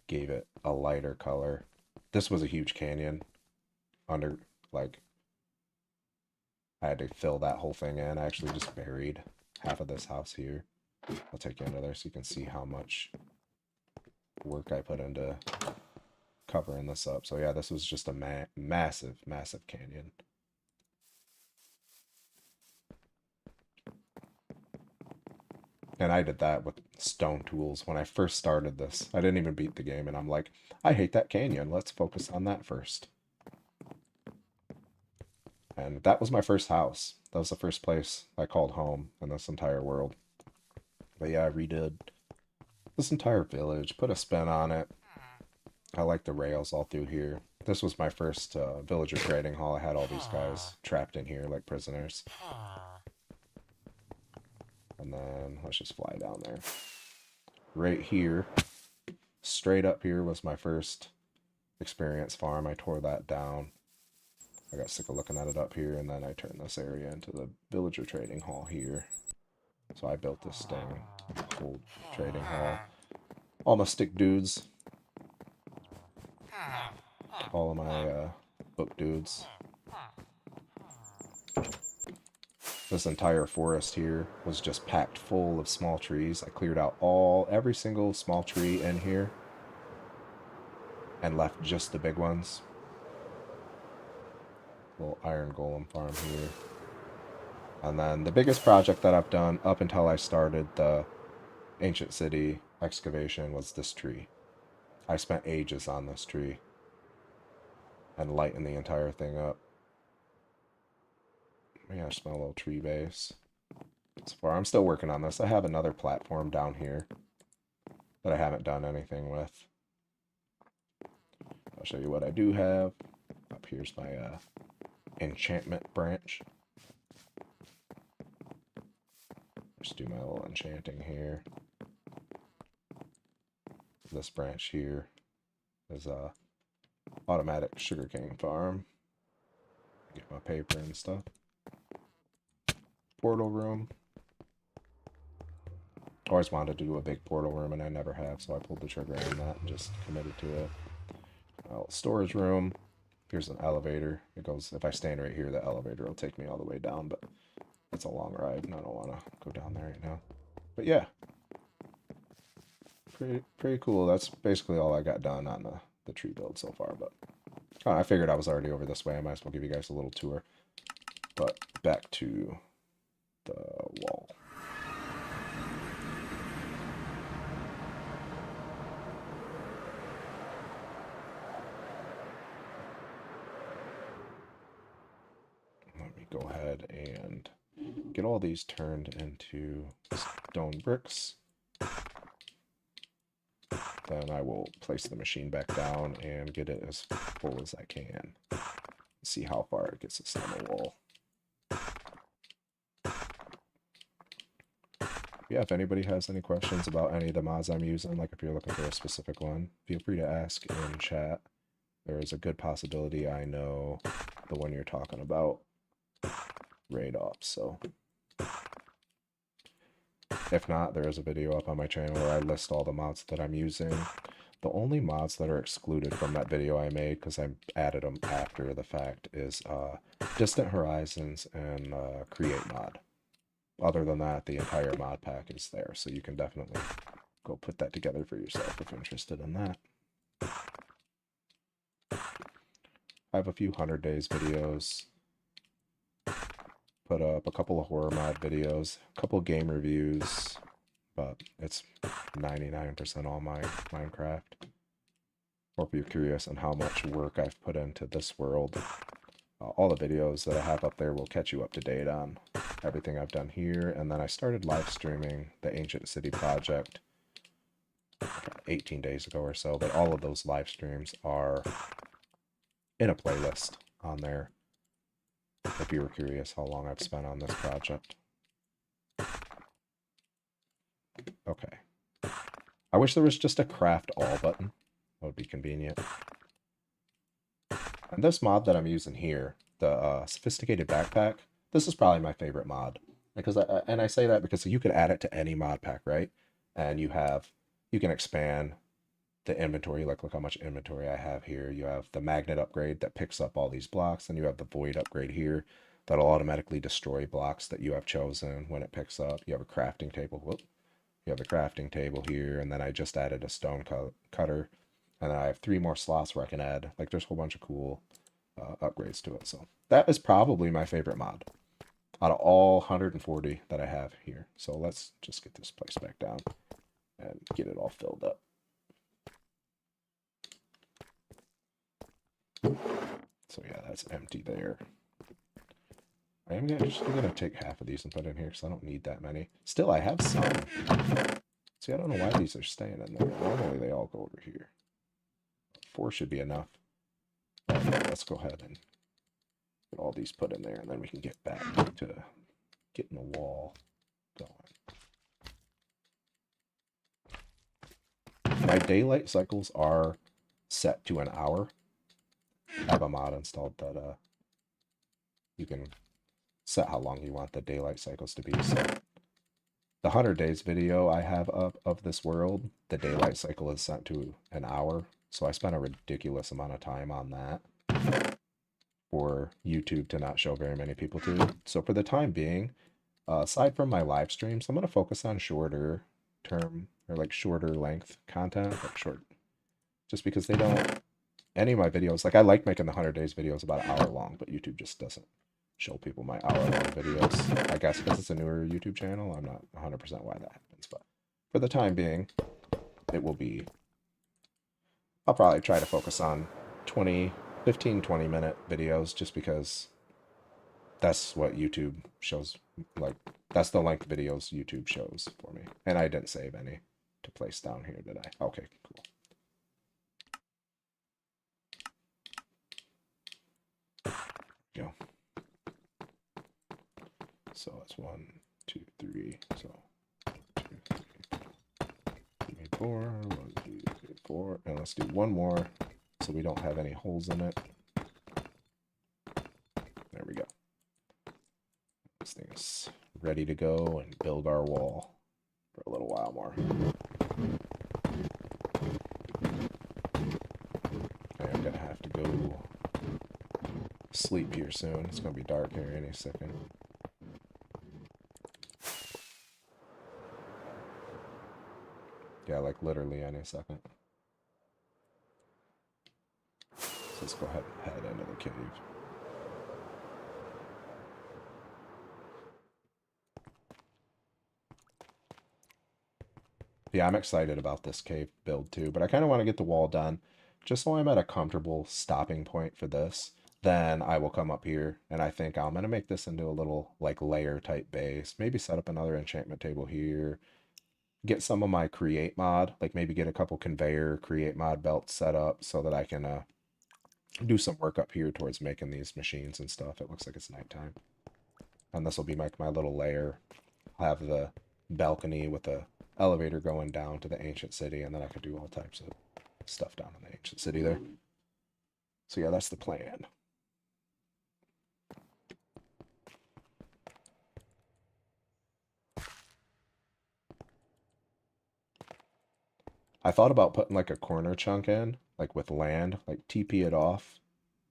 gave it a lighter color. This was a huge canyon under, like, I had to fill that whole thing in. I actually just buried half of this house here. I'll take you under there so you can see how much work I put into covering this up. So yeah, this was just a massive, massive canyon. And I did that with stone tools when I first started this. I didn't even beat the game, and I'm like, I hate that canyon. Let's focus on that first. And that was my first house. That was the first place I called home in this entire world. But yeah, I redid this entire village, put a spin on it. I like the rails all through here. This was my first villager trading hall. I had all these guys trapped in here like prisoners. And then let's just fly down there. Right here, straight up here was my first experience farm. I tore that down. I got sick of looking at it up here, and then I turned this area into the villager trading hall here. So I built this thing, whole trading hall. All my stick dudes. All of my book dudes. This entire forest here was just packed full of small trees. I cleared out every single small tree in here and left just the big ones. Little iron golem farm here. And then the biggest project that I've done up until I started the ancient city excavation was this tree. I spent ages on this tree and lighting the entire thing up. Yeah, I smell a little tree base. So far, I'm still working on this. I have another platform down here that I haven't done anything with. I'll show you what I do have. Up here's my enchantment branch. Just do my little enchanting here. This branch here is a automatic sugarcane farm. Get my paper and stuff. Portal room. Always wanted to do a big portal room, and I never have, so I pulled the trigger on that and just committed to it. Storage room. Here's an elevator. It goes, if I stand right here, the elevator will take me all the way down, but it's a long ride, and I don't want to go down there right now. But yeah, pretty cool. That's basically all I got done on the tree build so far, but I figured I was already over this way. I might as well give you guys a little tour. But back to the wall. Let me go ahead and get all these turned into stone bricks. Then I will place the machine back down and get it as full as I can. See how far it gets us on the wall. Yeah, if anybody has any questions about any of the mods I'm using, like if you're looking for a specific one, feel free to ask in chat. There is a good possibility I know the one you're talking about right off, so if not, there is a video up on my channel where I list all the mods that I'm using. The only mods that are excluded from that video I made, because I added them after the fact, is Distant Horizons and Create mod. Other than that, the entire mod pack is there, so you can definitely go put that together for yourself if you're interested in that. I have a few 100 days videos. Put up a couple of horror mod videos, a couple of game reviews, but it's 99% all Minecraft. Or if you're curious on how much work I've put into this world, all the videos that I have up there will catch you up to date on everything I've done here. And then I started live streaming the Ancient City project 18 days ago or so, but all of those live streams are in a playlist on there, if you were curious how long I've spent on this project. Okay. I wish there was just a craft all button. That would be convenient. And this mod that I'm using here, the sophisticated backpack, this is probably my favorite mod. Because I say that because you could add it to any mod pack, right? And you can expand the inventory. Like, look how much inventory I have here. You have the magnet upgrade that picks up all these blocks, and you have the void upgrade here that'll automatically destroy blocks that you have chosen when it picks up. You have a crafting table. Whoop. You have the crafting table here, and then I just added a stone cutter, and then I have 3 more slots where I can add, like, there's a whole bunch of cool upgrades to it. So that is probably my favorite mod out of all 140 that I have here. So let's just get this place back down and get it all filled up. So yeah, that's empty there. I am actually going to take half of these and put in here because I don't need that many. Still, I have some. See, I don't know why these are staying in there. Normally, they all go over here. 4 should be enough. Let's go ahead and get all these put in there, and then we can get back to getting the wall going. My daylight cycles are set to an hour. I have a mod installed that you can set how long you want the daylight cycles to be. So the 100 days video I have up of this world, the daylight cycle is set to an hour. So I spent a ridiculous amount of time on that for YouTube to not show very many people to. So for the time being, aside from my live streams, I'm going to focus on shorter term or like shorter length content, like short, just because they don't, any of my videos, like I like making the 100 days videos about an hour long, but YouTube just doesn't show people my hour long videos. I guess because it's a newer YouTube channel, I'm not 100% why that happens, but for the time being, it will be, I'll probably try to focus on 15-20 minute videos just because that's what YouTube shows, like that's the length videos YouTube shows for me. And I didn't save any to place down here, did I? Okay, cool. Go. So that's 1, 2, 3. So 1, 2, 3, 4. 1, 2, 3, 4, and let's do one more so we don't have any holes in it. There we go. This thing is ready to go and build our wall for a little while more. Okay, I'm gonna have to go sleep here soon. It's gonna be dark here any second. Yeah, like literally any second. So let's go ahead and head into the cave. Yeah, I'm excited about this cave build too, but I kind of want to get the wall done just so I'm at a comfortable stopping point for this. Then I will come up here, and I think I'm going to make this into a little like layer type base. Maybe set up another enchantment table here. Get some of my create mod, like maybe get a couple conveyor create mod belts set up so that I can do some work up here towards making these machines and stuff. It looks like it's nighttime. And this will be like my little layer. I'll have the balcony with the elevator going down to the ancient city, and then I could do all types of stuff down in the ancient city there. So yeah, that's the plan. I thought about putting like a corner chunk in, like with land, like TP it off,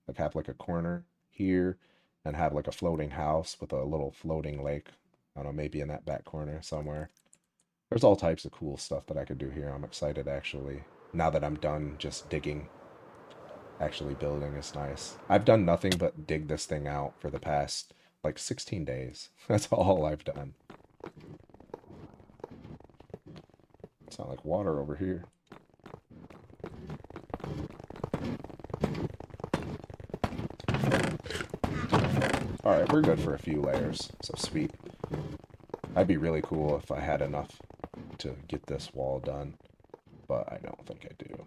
like have like a corner here and have like a floating house with a little floating lake. I don't know, maybe in that back corner somewhere. There's all types of cool stuff that I could do here. I'm excited actually. Now that I'm done just digging, actually building is nice. I've done nothing but dig this thing out for the past like 16 days. That's all I've done. It's not like water over here. Alright, we're good for a few layers. So sweet. That'd be really cool if I had enough to get this wall done, but I don't think I do.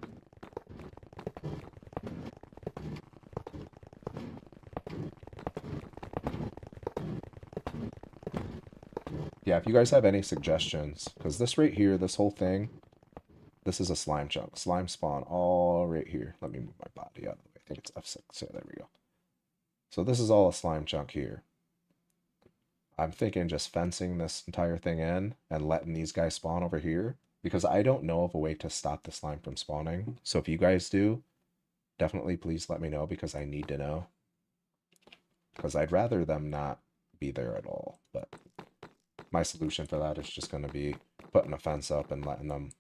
Yeah, if you guys have any suggestions, because this right here, this whole thing, this is a slime chunk. Slime spawn all right here. Let me move my body out of the way. I think it's F6. So there we go. So this is all a slime chunk here. I'm thinking just fencing this entire thing in and letting these guys spawn over here, because I don't know of a way to stop the slime from spawning. So if you guys do, definitely please let me know, because I need to know. Because I'd rather them not be there at all. But my solution for that is just going to be putting a fence up and letting them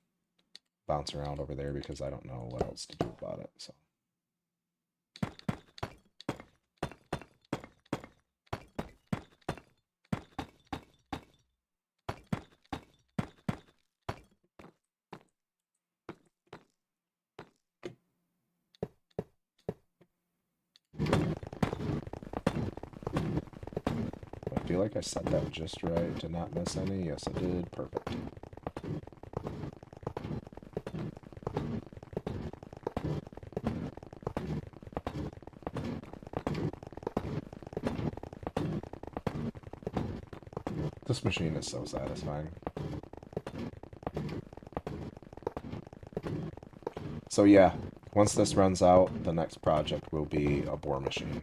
bounce around over there, because I don't know what else to do about it. So. I feel like I set that just right to not miss any. Yes, I did. Perfect. This machine is so satisfying. So yeah, once this runs out, the next project will be a bore machine.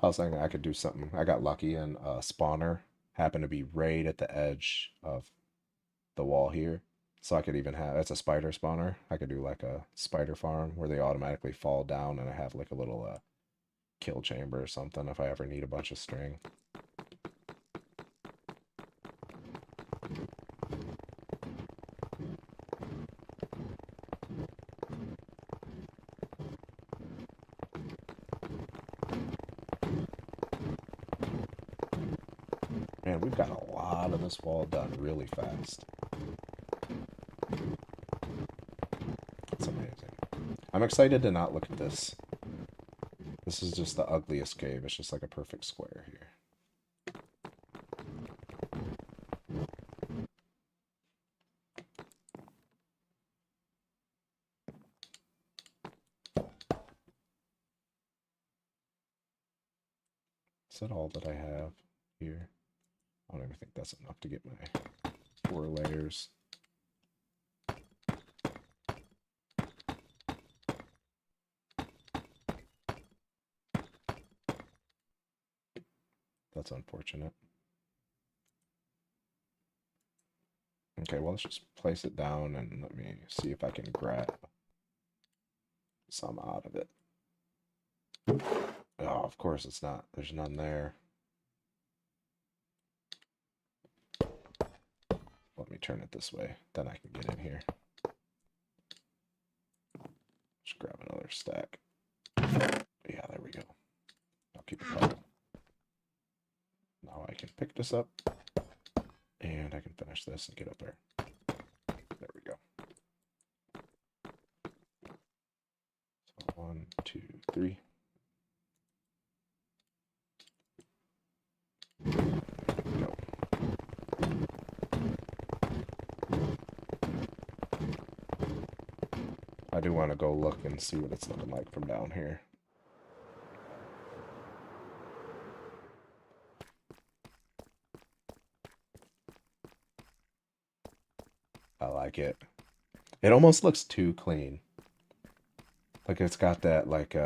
I was thinking I could do something. I got lucky and a spawner happened to be right at the edge of the wall here. So I could even have, it's a spider spawner. I could do like a spider farm where they automatically fall down, and I have like a little kill chamber or something if I ever need a bunch of string. Man, we've got a lot of this wall done really fast. It's amazing. I'm excited to not look at this. This is just the ugliest cave. It's just like a perfect square here. Is that all that I have here? I don't even think that's enough to get my 4 layers. That's unfortunate. Okay, well, let's just place it down and let me see if I can grab some out of it. Oh, of course it's not. There's none there. Let me turn it this way, then I can get in here. Just grab another stack. Yeah, there we go. I'll keep it covered. Now I can pick this up, and I can finish this and get up there. There we go. So 1, 2, 3. Go. I do want to go look and see what it's looking like from down here. I like it. It almost looks too clean. Like it's got that like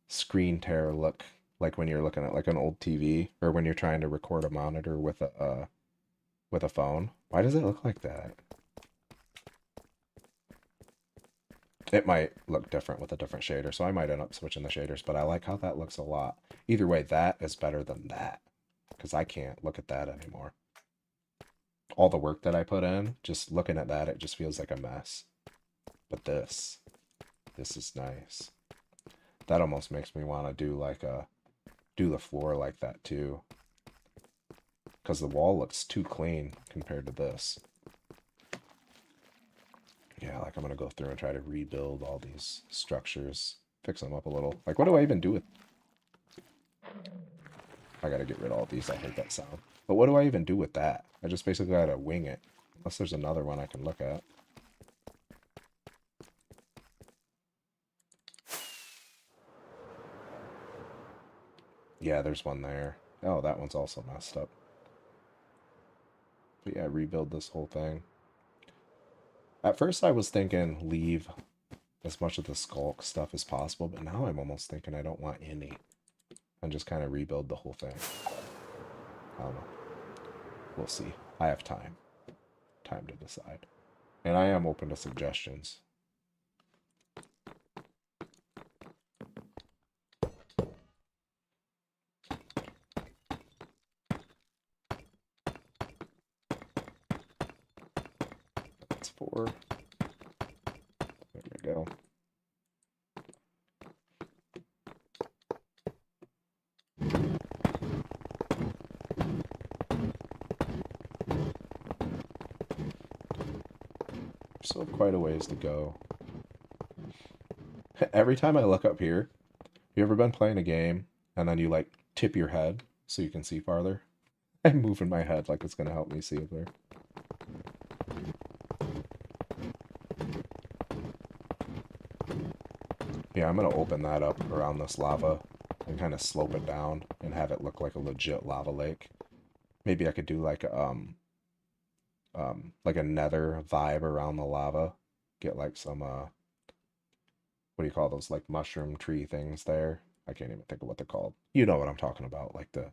screen tear look, like when you're looking at like an old TV or when you're trying to record a monitor with a phone. Why does it look like that? It might look different with a different shader, so I might end up switching the shaders, but I like how that looks a lot. Either way, that is better than that, because I can't look at that anymore. All the work that I put in, just looking at that, it just feels like a mess. But this is nice. That almost makes me want to do like do the floor like that too, because the wall looks too clean compared to this. Yeah, like I'm gonna go through and try to rebuild all these structures, fix them up a little. Like, what do I even do with... I gotta get rid of all these. I hate that sound. But what do I even do with that? I just basically gotta wing it. Unless there's another one I can look at. Yeah, there's one there. Oh, that one's also messed up. But yeah, rebuild this whole thing. At first I was thinking leave as much of the sculk stuff as possible, but now I'm almost thinking I don't want any. And just kind of rebuild the whole thing. I don't know. We'll see. I have time. Time to decide. And I am open to suggestions. That's 4. There we go. Still have quite a ways to go. Every time I look up here, you ever been playing a game and then you like tip your head so you can see farther? I'm moving my head like it's gonna help me see up there. Yeah, I'm gonna open that up around this lava and kind of slope it down and have it look like a legit lava lake. Maybe I could do like a nether vibe around the lava. Get like some what do you call those, like mushroom tree things there? I can't even think of what they're called. You know what I'm talking about, like the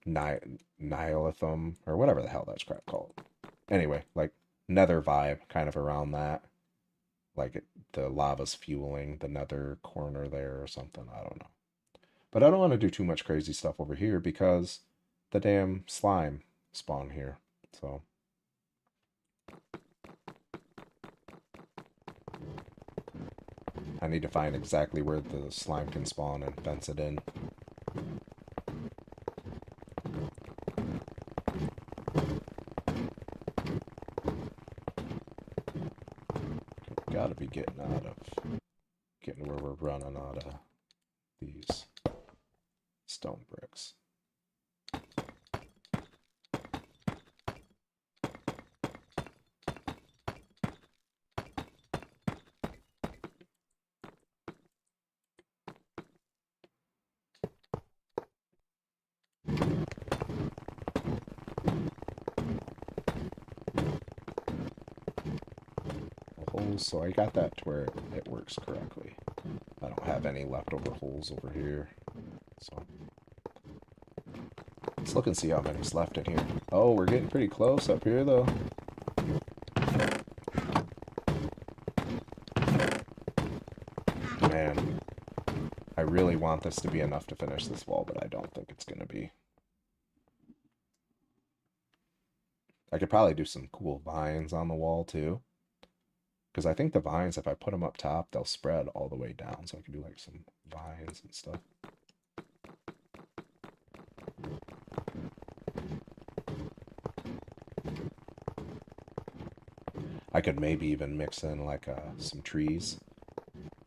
Nihilithum or whatever the hell that's crap called. Anyway, like nether vibe kind of around that. Like the lava's fueling the nether corner there or something. I don't know. But I don't want to do too much crazy stuff over here because the damn slime spawn here. So I need to find exactly where the slime can spawn and fence it in. Gotta be getting where we're running out of these stone bricks. those, so I got that to where it works correctly. I don't have any leftover holes over here, so let's look and see how many's left in here. Oh, we're getting pretty close up here, though. Man, I really want this to be enough to finish this wall, but I don't think it's going to be. I could probably do some cool vines on the wall, too. Because I think the vines, if I put them up top, they'll spread all the way down. So I can do like some vines and stuff. I could maybe even mix in like some trees.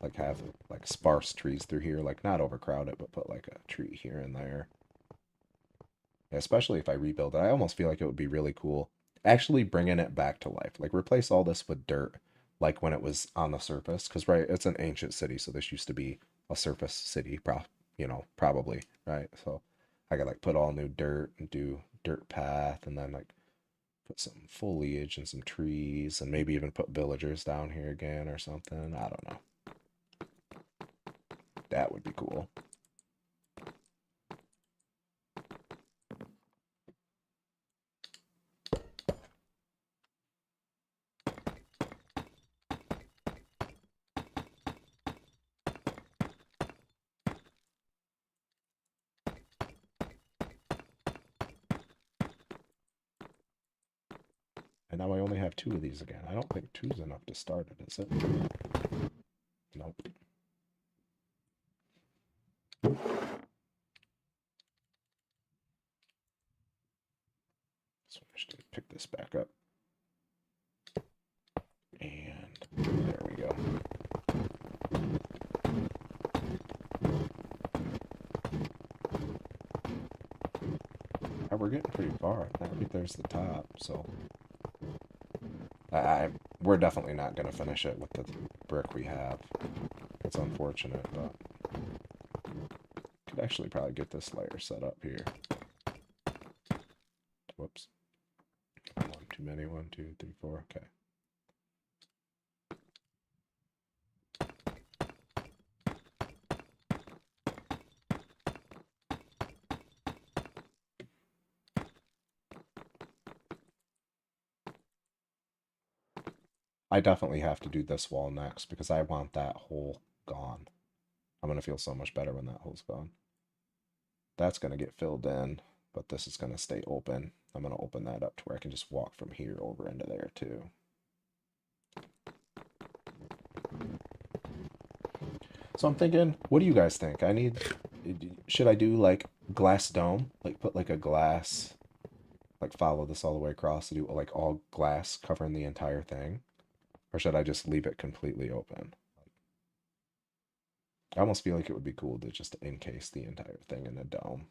Like have like sparse trees through here. Like not overcrowd it, but put like a tree here and there. Yeah, especially if I rebuild it. I almost feel like it would be really cool. Actually bringing it back to life. Like replace all this with dirt. Like when it was on the surface, because right, it's an ancient city, so this used to be a surface city, probably, right? So I could like put all new dirt and do dirt path, and then like put some foliage and some trees, and maybe even put villagers down here again or something. I don't know. That would be cool. And now I only have 2 of these again. I don't think 2's enough to start it, is it? Nope. So I should pick this back up. And there we go. We're getting pretty far. I think there's the top, so we're definitely not going to finish it with the brick we have. It's unfortunate, but could actually probably get this layer set up here. Whoops. One too many. 1, 2, 3, 4. Okay. I definitely have to do this wall next because I want that hole gone. I'm going to feel so much better when that hole's gone. That's going to get filled in, but this is going to stay open. I'm going to open that up to where I can just walk from here over into there too. So I'm thinking, what do you guys think? Should I do like glass dome? Like put like a glass, like follow this all the way across to do like all glass covering the entire thing? Or should I just leave it completely open? I almost feel like it would be cool to just encase the entire thing in a dome.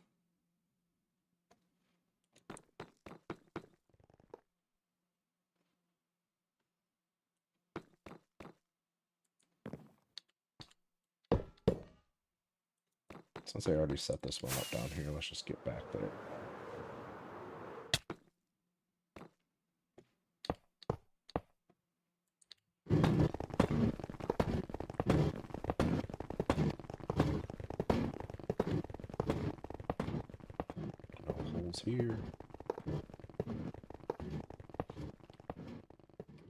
Since I already set this one up down here, let's just get back there. No holes here.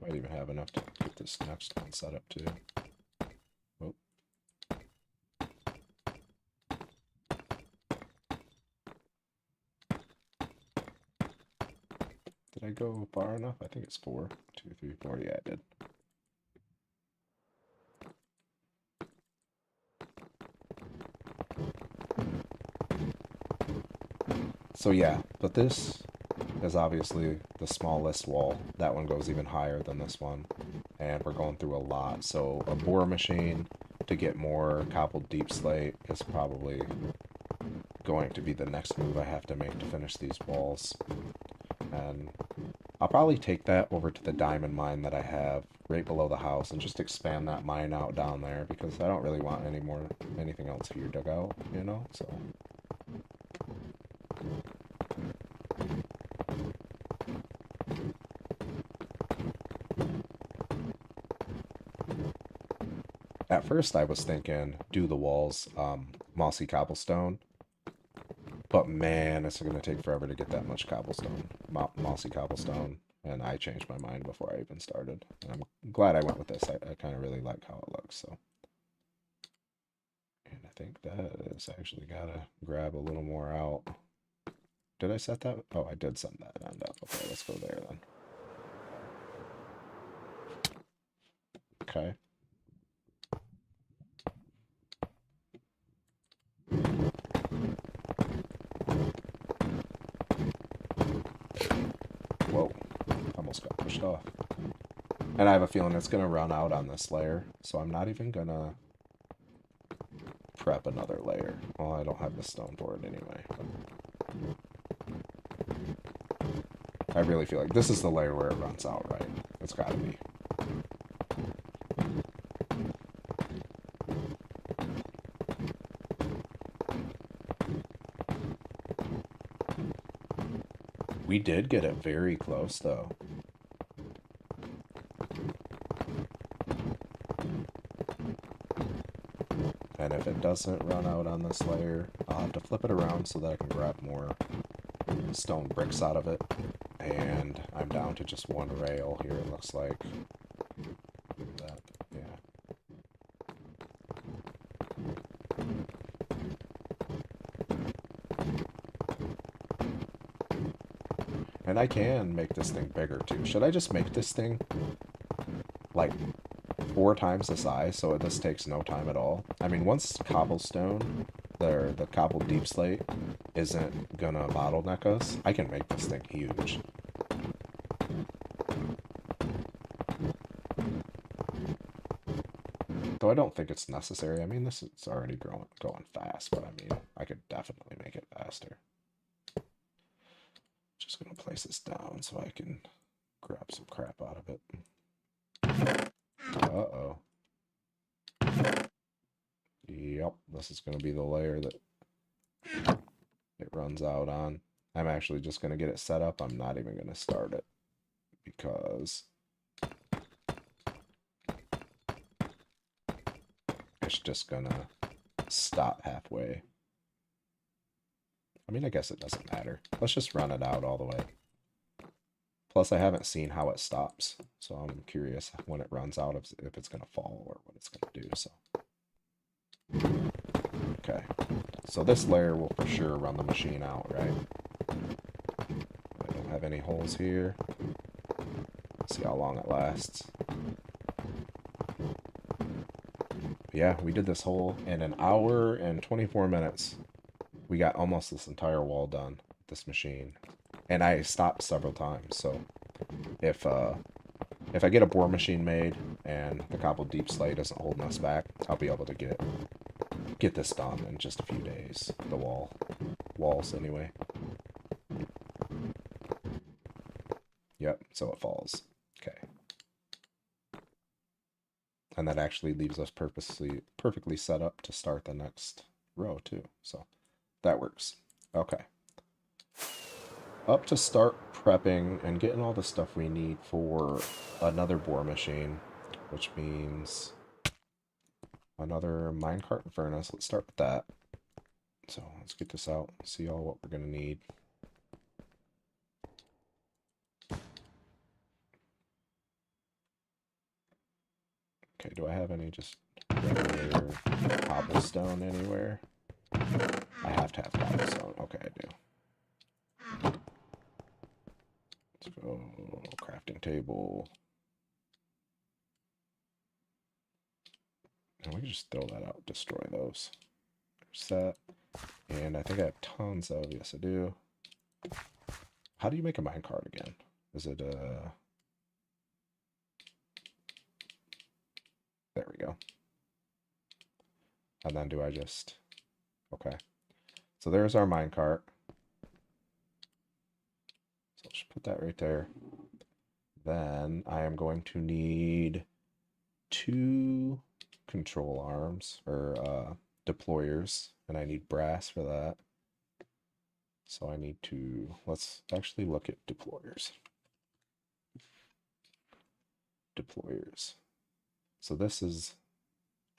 Might even have enough to get this next one set up too. Oh. Did I go far enough? I think it's 4. 2, 3, 4. Yeah, I did. So yeah, but this is obviously the smallest wall. That one goes even higher than this one. And we're going through a lot. So a bore machine to get more cobbled deep slate is probably going to be the next move I have to make to finish these walls. And I'll probably take that over to the diamond mine that I have right below the house and just expand that mine out down there because I don't really want anything else here dug out, you know? So At first I was thinking do the walls mossy cobblestone, but man, it's going to take forever to get that much cobblestone, mossy cobblestone, and I changed my mind before I even started. And I'm glad I went with this. I kind of really like how it looks, so. And I think that is actually got to grab a little more out. Did I set that? Oh, I did set that end up. Okay, let's go there then. Okay. Whoa, almost got pushed off. And I have a feeling it's going to run out on this layer, so I'm not even going to prep another layer. Well, I don't have the stone for it anyway. I really feel like this is the layer where it runs out, right? It's got to be. We did get it very close, though. And if it doesn't run out on this layer, I'll have to flip it around so that I can grab more stone bricks out of it. And I'm down to just one rail here, it looks like. That, yeah. And I can make this thing bigger too. Should I just make this thing like 4 times the size so this takes no time at all? I mean, once cobblestone, the cobbled deep slate, isn't gonna bottleneck us, I can make this thing huge. Though I don't think it's necessary. I mean, this is already going fast, but I mean, I could definitely make it faster. Just gonna place this down so I can grab some crap out of it. Uh-oh. Yep, this is gonna be the layer that it runs out on. I'm actually just gonna get it set up. I'm not even gonna start it because it's just gonna stop halfway. I mean, I guess it doesn't matter. Let's just run it out all the way. Plus, I haven't seen how it stops, so I'm curious when it runs out if it's going to fall or what it's going to do, so. Okay, so this layer will for sure run the machine out, right? I don't have any holes here. Let's see how long it lasts. Yeah, we did this hole in an hour and 24 minutes. We got almost this entire wall done with this machine. And I stopped several times, so if I get a bore machine made and the cobbled deep slate isn't holding us back, I'll be able to get this done in just a few days. The walls anyway. Yep, so it falls. Okay. And that actually leaves us perfectly set up to start the next row too. So that works. Okay. Up to start prepping and getting all the stuff we need for another bore machine, which means another minecart and furnace. Let's start with that. So let's get this out, see all what we're going to need. Okay, do I have any just regular cobblestone anywhere? I have to have cobblestone. Okay, I do. Let's go crafting table. And we can just throw that out, destroy those. There's that. And I think I have tons of, yes I do. How do you make a minecart again? Is it there we go. And then do I just, okay. So there's our minecart. So let's put that right there. Then I am going to need 2 control arms, or deployers, and I need brass for that. So I need to, let's actually look at deployers. Deployers. So this is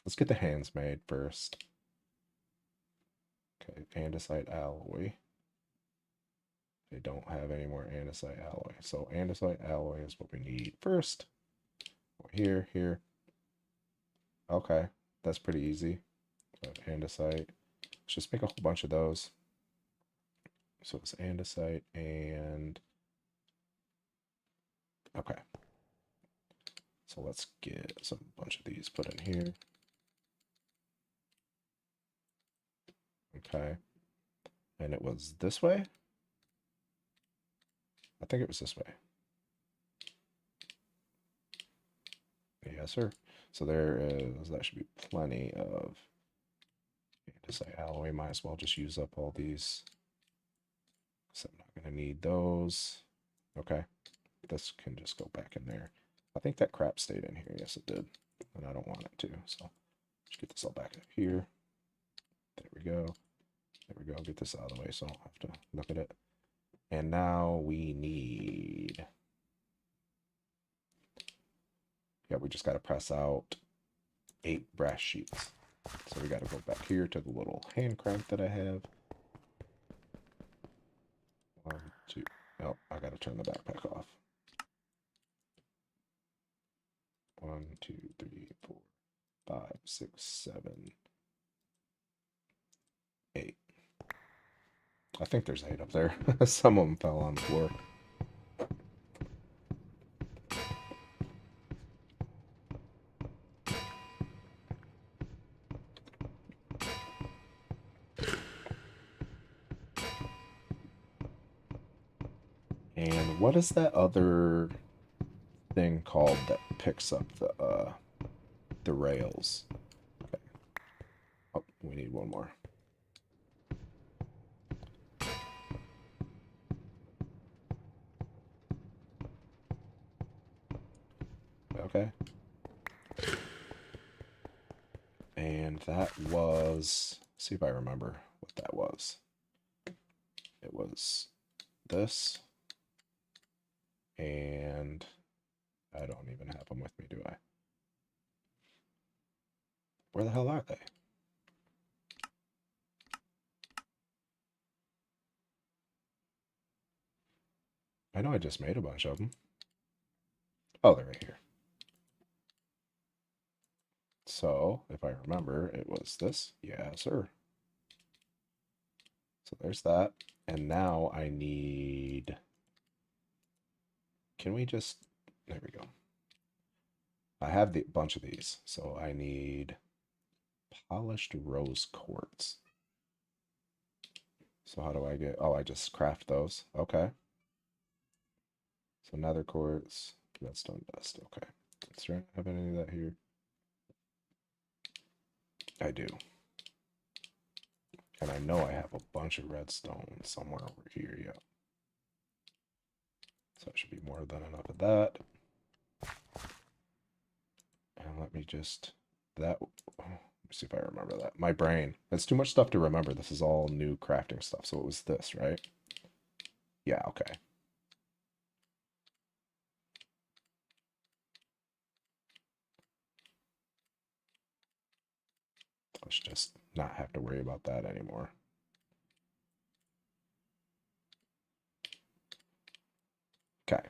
Let's get the hands made first. Okay, andesite alloy. They don't have any more andesite alloy. So andesite alloy is what we need first. Here, here. Okay, that's pretty easy. So andesite. Let's just make a whole bunch of those. So it's andesite and... Okay. So let's get some bunch of these put in here. Okay. And it was this way? I think it was this way. Yes, sir. So that should be plenty of andesite alloy. Might as well just use up all these. So I'm not going to need those. Okay. This can just go back in there. I think that crap stayed in here. Yes, it did. And I don't want it to. So just get this all back up here. There we go. There we go. Get this out of the way so I don't have to look at it. And now we need... Yeah, we just got to press out 8 brass sheets. So we got to go back here to the little hand crank that I have. 1, 2. Oh, I got to turn the backpack off. 1, 2, 3, 4, 5, 6, 7, 8. I think there's 8 up there. Some of them fell on the floor. And what is that other thing called that picks up the rails? Okay. Oh, we need one more. Okay. And that was, see if I remember what that was. It was this. And I don't even have them with me, do I? Where the hell are they? I know I just made a bunch of them. Oh, they're right here. So, if I remember, it was this. Yeah, sir. So there's that. And now I need... Can we just... There we go. I have the bunch of these. So I need polished rose quartz. So how do I get... Oh, I just craft those. Okay. So nether quartz, redstone dust. Okay. Let's try. Have any of that here? I do. And I know I have a bunch of redstone somewhere over here, yeah. So it should be more than enough of that. And let me just... That... Let me see if I remember that. My brain. It's too much stuff to remember. This is all new crafting stuff. So it was this, right? Yeah, okay. Let's just not have to worry about that anymore. Okay.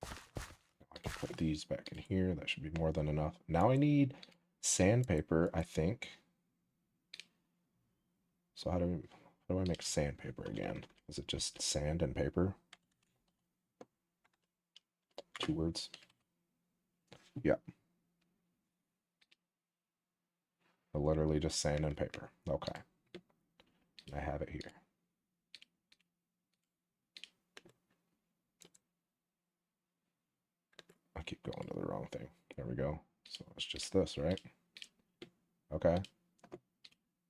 I can put these back in here. That should be more than enough. Now I need sandpaper, I think. So how do I make sandpaper again? Is it just sand and paper? 2 words? Yeah. Literally just sand and paper. Okay. I have it here. I keep going to the wrong thing. There we go. So it's just this, right? Okay.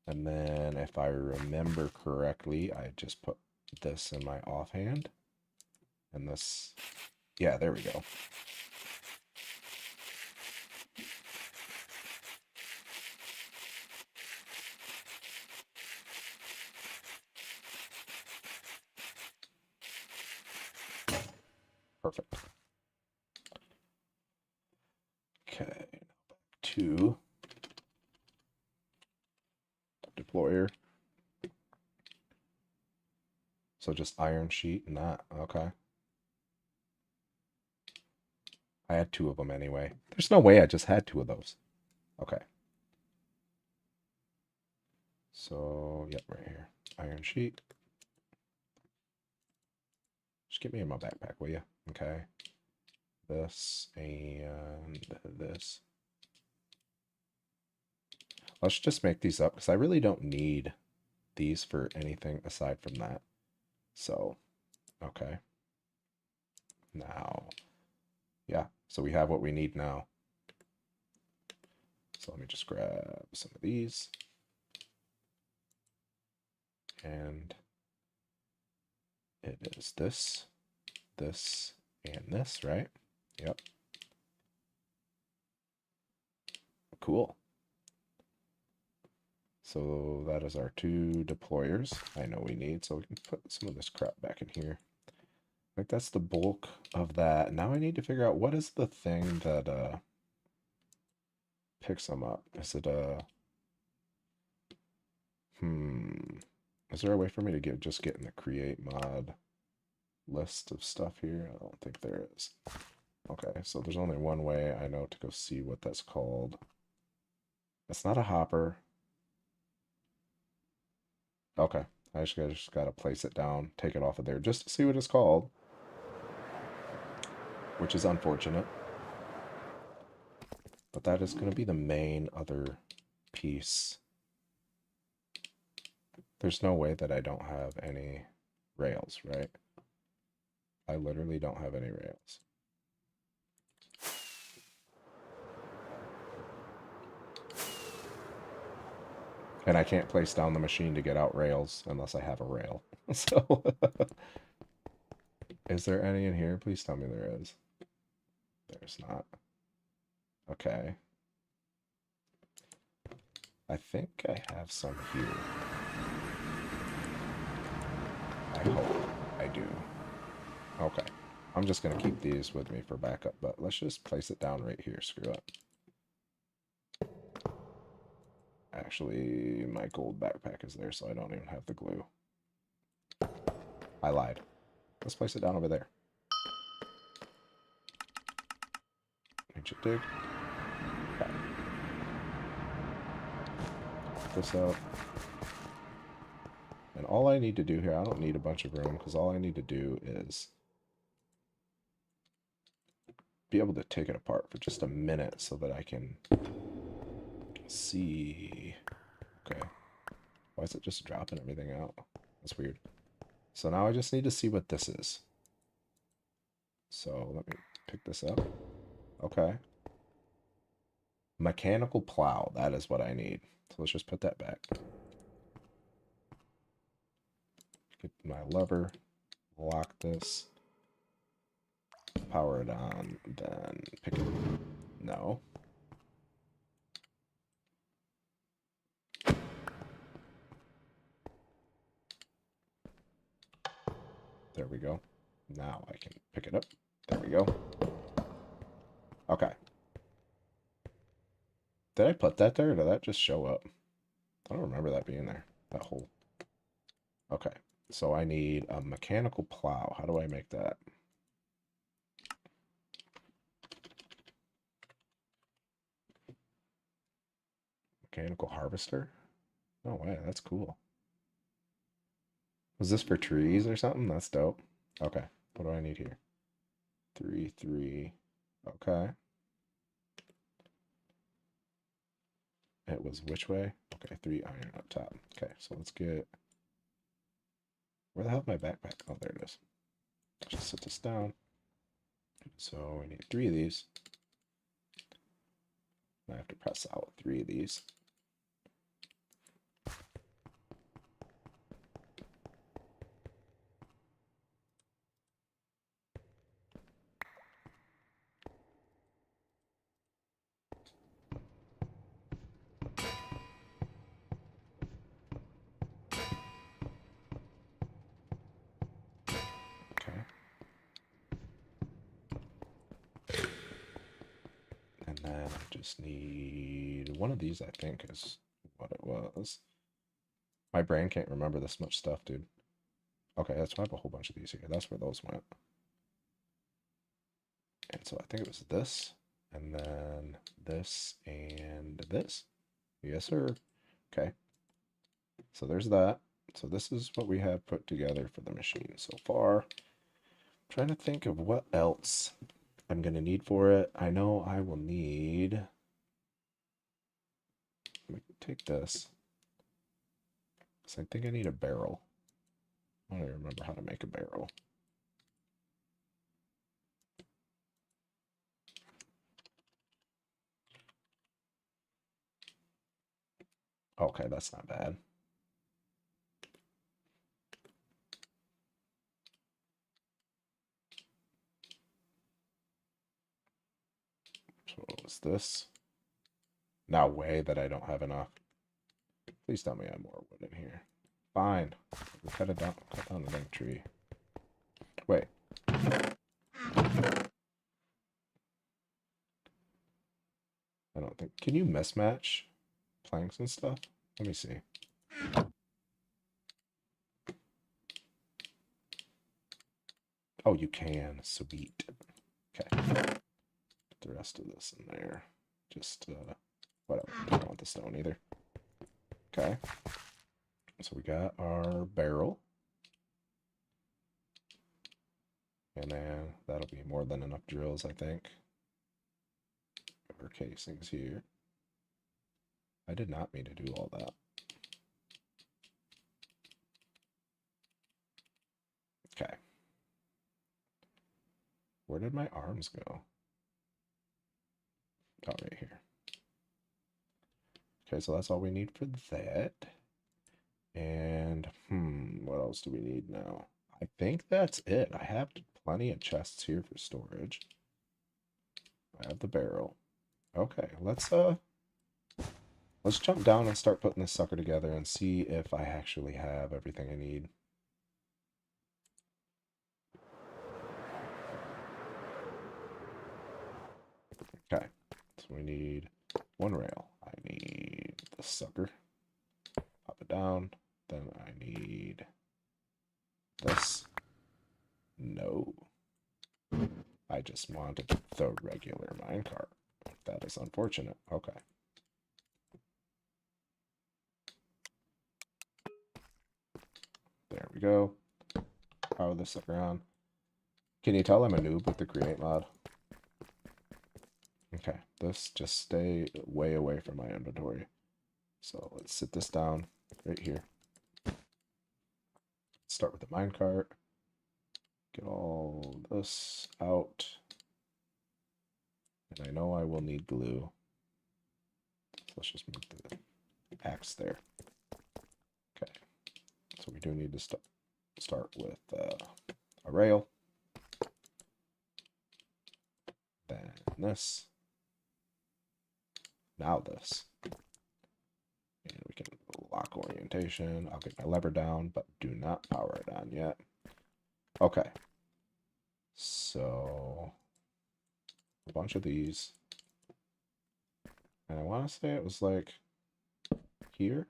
And then if I remember correctly, I just put this in my offhand. And this, yeah, there we go. Perfect. 2 deployer. So just iron sheet and that. Okay. I had 2 of them anyway. There's no way I just had 2 of those. Okay. So, yep, right here. Iron sheet. Just get me in my backpack, will you? Okay. This and this. Let's just make these up because I really don't need these for anything aside from that. So, okay. Now, yeah, so we have what we need now. So let me just grab some of these. And it is this, this, and this, right? Yep. Cool. So that is our 2 deployers I know we need. So we can put some of this crap back in here. I think that's the bulk of that. Now I need to figure out what is the thing that picks them up. Is it is there a way for me to just get in the create mod list of stuff here? I don't think there is. Okay, so there's only one way I know to go see what that's called. It's not a hopper. Okay, I just gotta place it down, take it off of there just to see what it's called, which is unfortunate. But that is going to be the main other piece. There's no way that I don't have any rails, right? I literally don't have any rails. And I can't place down the machine to get out rails unless I have a rail. So, is there any in here? Please tell me there is. There's not. Okay. I think I have some here. I hope I do. Okay. I'm just going to keep these with me for backup, but let's just place it down right here. Screw it. Actually, my gold backpack is there, so I don't even have the glue. I lied. Let's place it down over there. Ancient dig. Okay. Put this out. And all I need to do here, I don't need a bunch of room, because all I need to do is be able to take it apart for just a minute so that I can see. Okay. Why is it just dropping everything out? That's weird. So now I just need to see what this is. So let me pick this up. Okay. Mechanical plow. That is what I need. So let's just put that back. Get my lever. Lock this. Power it on. Then pick it. No. There we go. Now I can pick it up. There we go. Okay. Did I put that there, or did that just show up? I don't remember that being there. That hole. Okay. So I need a mechanical plow. How do I make that? Mechanical harvester? No way. That's cool. Was this for trees or something? That's dope. Okay. What do I need here? 3, 3. Okay. It was which way? Okay, 3 iron up top. Okay, so let's get... Where the hell is my backpack? Oh, there it is. Just set this down. So we need 3 of these. I have to press out 3 of these. And then I just need one of these, I think, is what it was. My brain can't remember this much stuff, dude. Okay, that's why I have a whole bunch of these here. That's where those went. And so I think it was this, and then this, and this. Yes, sir. Okay. So there's that. So this is what we have put together for the machine so far. I'm trying to think of what else I'm going to need for it. I know I will need... Let me take this. So I think I need a barrel. I don't even remember how to make a barrel. Okay, that's not bad. So what was this? Now way that I don't have enough. Please tell me I have more wood in here. Fine. We cut it down. Cut down the dang tree. Wait. I don't think. Can you mismatch planks and stuff? Let me see. Oh, you can. Sweet. Okay. Put the rest of this in there. Just, whatever. Don't want the stone either. Okay. So we got our barrel. And then that'll be more than enough drills, I think. Our casings here. I did not mean to do all that. Okay. Where did my arms go? Oh, right here. Okay, so that's all we need for that. And, what else do we need now? I think that's it. I have plenty of chests here for storage. I have the barrel. Okay, let's jump down and start putting this sucker together and see if I actually have everything I need. Okay, so we need one rail. I need the sucker. Pop it down. Then I need this. No. I just wanted the regular minecart. That is unfortunate. Okay. There we go. Power this sucker on. Can you tell I'm a noob with the create mod? Okay, this just stay way away from my inventory. So let's sit this down right here. Start with the minecart. Get all this out. And I know I will need glue. So let's just move the axe there. Okay. So we do need to start with a rail. Then this. Now this. And we can lock orientation. I'll get my lever down, but do not power it on yet. Okay. So a bunch of these. And I want to say it was like here.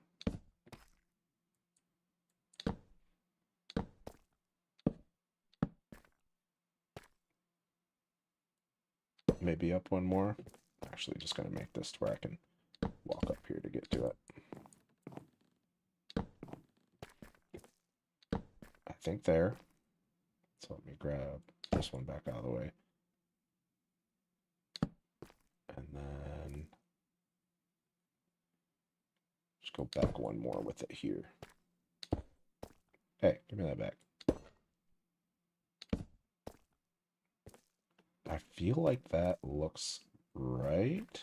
Maybe up one more. Actually, just going to make this to where I can walk up here to get to it. I think there. So let me grab this one back out of the way. And then just go back one more with it here. Hey, give me that back. I feel like that looks right.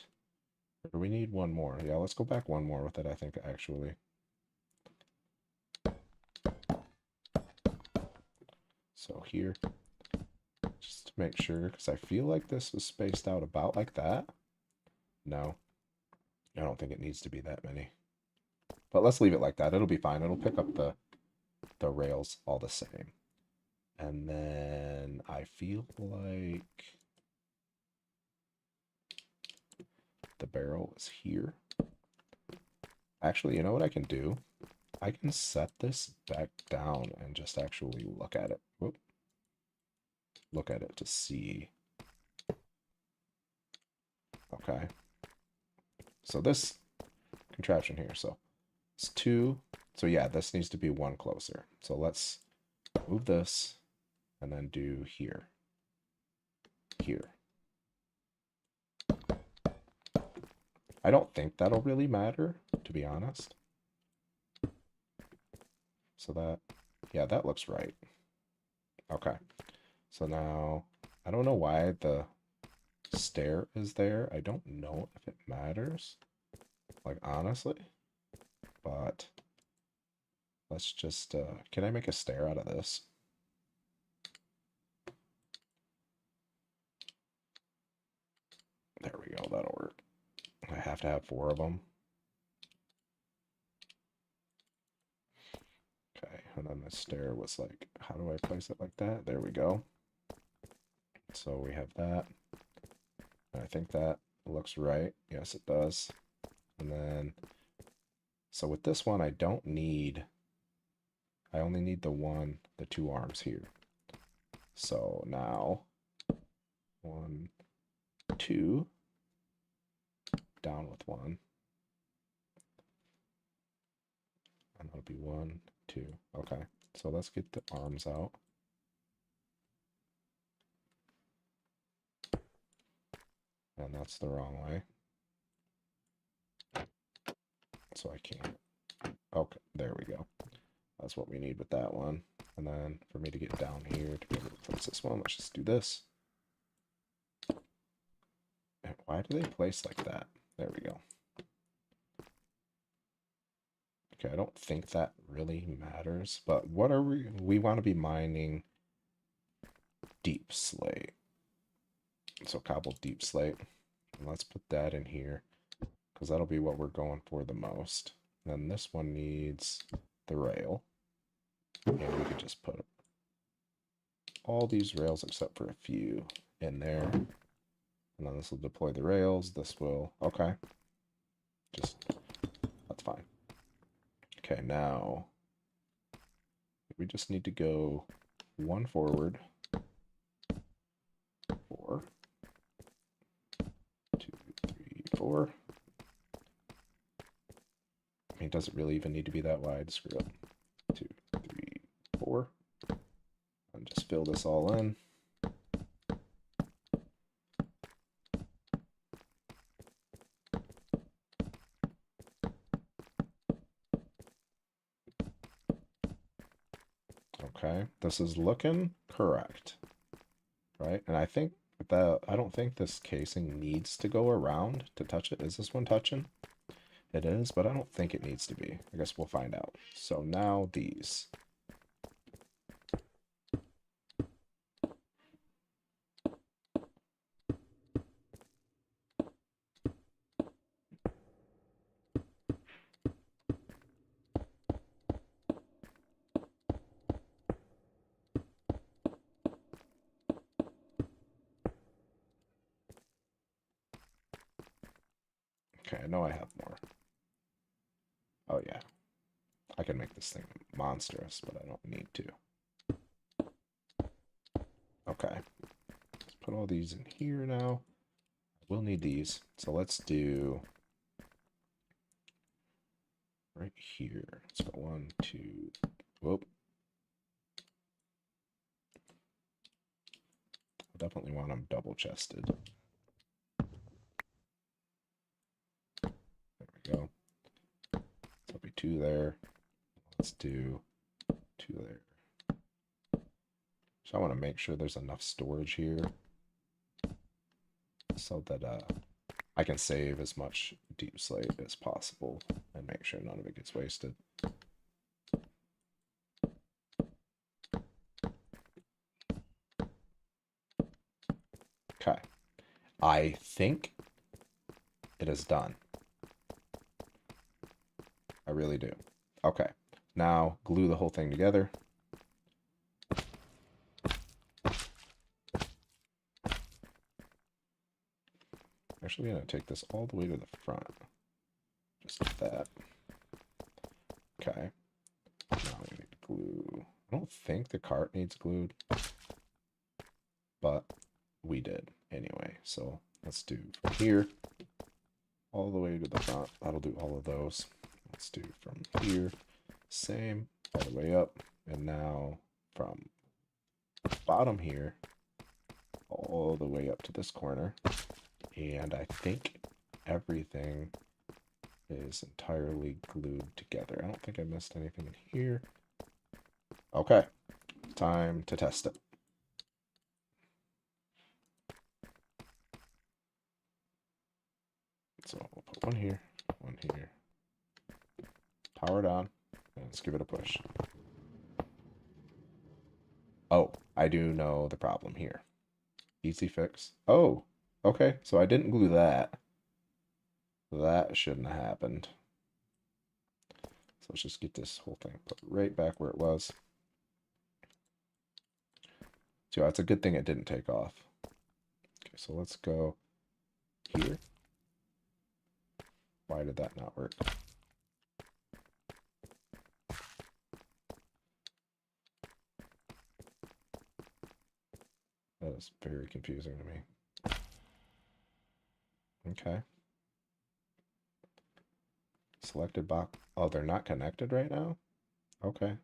Or do we need one more? Yeah, let's go back one more with it, I think, actually. So here, just to make sure, because I feel like this was spaced out about like that. No, I don't think it needs to be that many. But let's leave it like that. It'll be fine. It'll pick up the rails all the same. And then I feel like the barrel is here. Actually, you know what I can do? I can set this back down and just actually look at it. Whoop. Look at it to see. Okay. So this contraption here, so it's 2. So yeah, this needs to be 1 closer. So let's move this and then do here. Here. I don't think that'll really matter, to be honest. So that, yeah, that looks right. Okay. So now, I don't know why the stair is there. I don't know if it matters, like, honestly. But let's just, can I make a stair out of this? There we go, that'll work. I have to have 4 of them. Okay, and then the stair was like, how do I place it like that? There we go. So we have that. I think that looks right. Yes, it does. And then, so with this one, I don't need, I only need the 2 arms here. So now, 1, 2, down with 1. And that'll be 1, 2. Okay, so let's get the arms out. And that's the wrong way. So I can't. Okay, there we go. That's what we need with that one. And then for me to get down here to be able to place this one, let's just do this. And why do they place like that? There we go. Okay, I don't think that really matters, but what are we want to be mining deep slate. So cobble deep slate. And let's put that in here, because that'll be what we're going for the most. Then this one needs the rail. And we could just put all these rails except for a few in there. And then this will deploy the rails. This will, okay. Just, that's fine. Okay, now we just need to go 1 forward. 4. 2, 3, 4. I mean, does it really even need to be that wide? Screw it. 2, 3, 4. And just fill this all in. Okay, this is looking correct, right? And I think that, I don't think this casing needs to go around to touch it. Is this one touching? It is, but I don't think it needs to be. I guess we'll find out. So now these. Okay, I know I have more. Oh yeah. I can make this thing monstrous, but I don't need to. Okay. Let's put all these in here now. We'll need these. So let's do right here. Let's go 1, 2. Whoop. I definitely want them double chested. There we go. There'll be 2 there. Let's do 2 there. So I want to make sure there's enough storage here so that I can save as much deep slate as possible and make sure none of it gets wasted. Okay. I think it is done. I really do. Okay. Now glue the whole thing together. actually going to take this all the way to the front. Just like that. Okay. Now we need glue. I don't think the cart needs glued, but we did anyway. So let's do from here all the way to the front. That'll do all of those. Let's do from here, same, all the way up. And now from the bottom here, all the way up to this corner. And I think everything is entirely glued together. I don't think I missed anything in here. Okay, time to test it. So we'll put one here, power it on, and let's give it a push. Oh, I do know the problem here. Easy fix. Oh, okay, so I didn't glue that. That shouldn't have happened. So let's just get this whole thing put right back where it was. So that's a good thing it didn't take off. Okay, so let's go here. Why did that not work? That is very confusing to me. Okay. Selected box. Oh, they're not connected right now? Okay.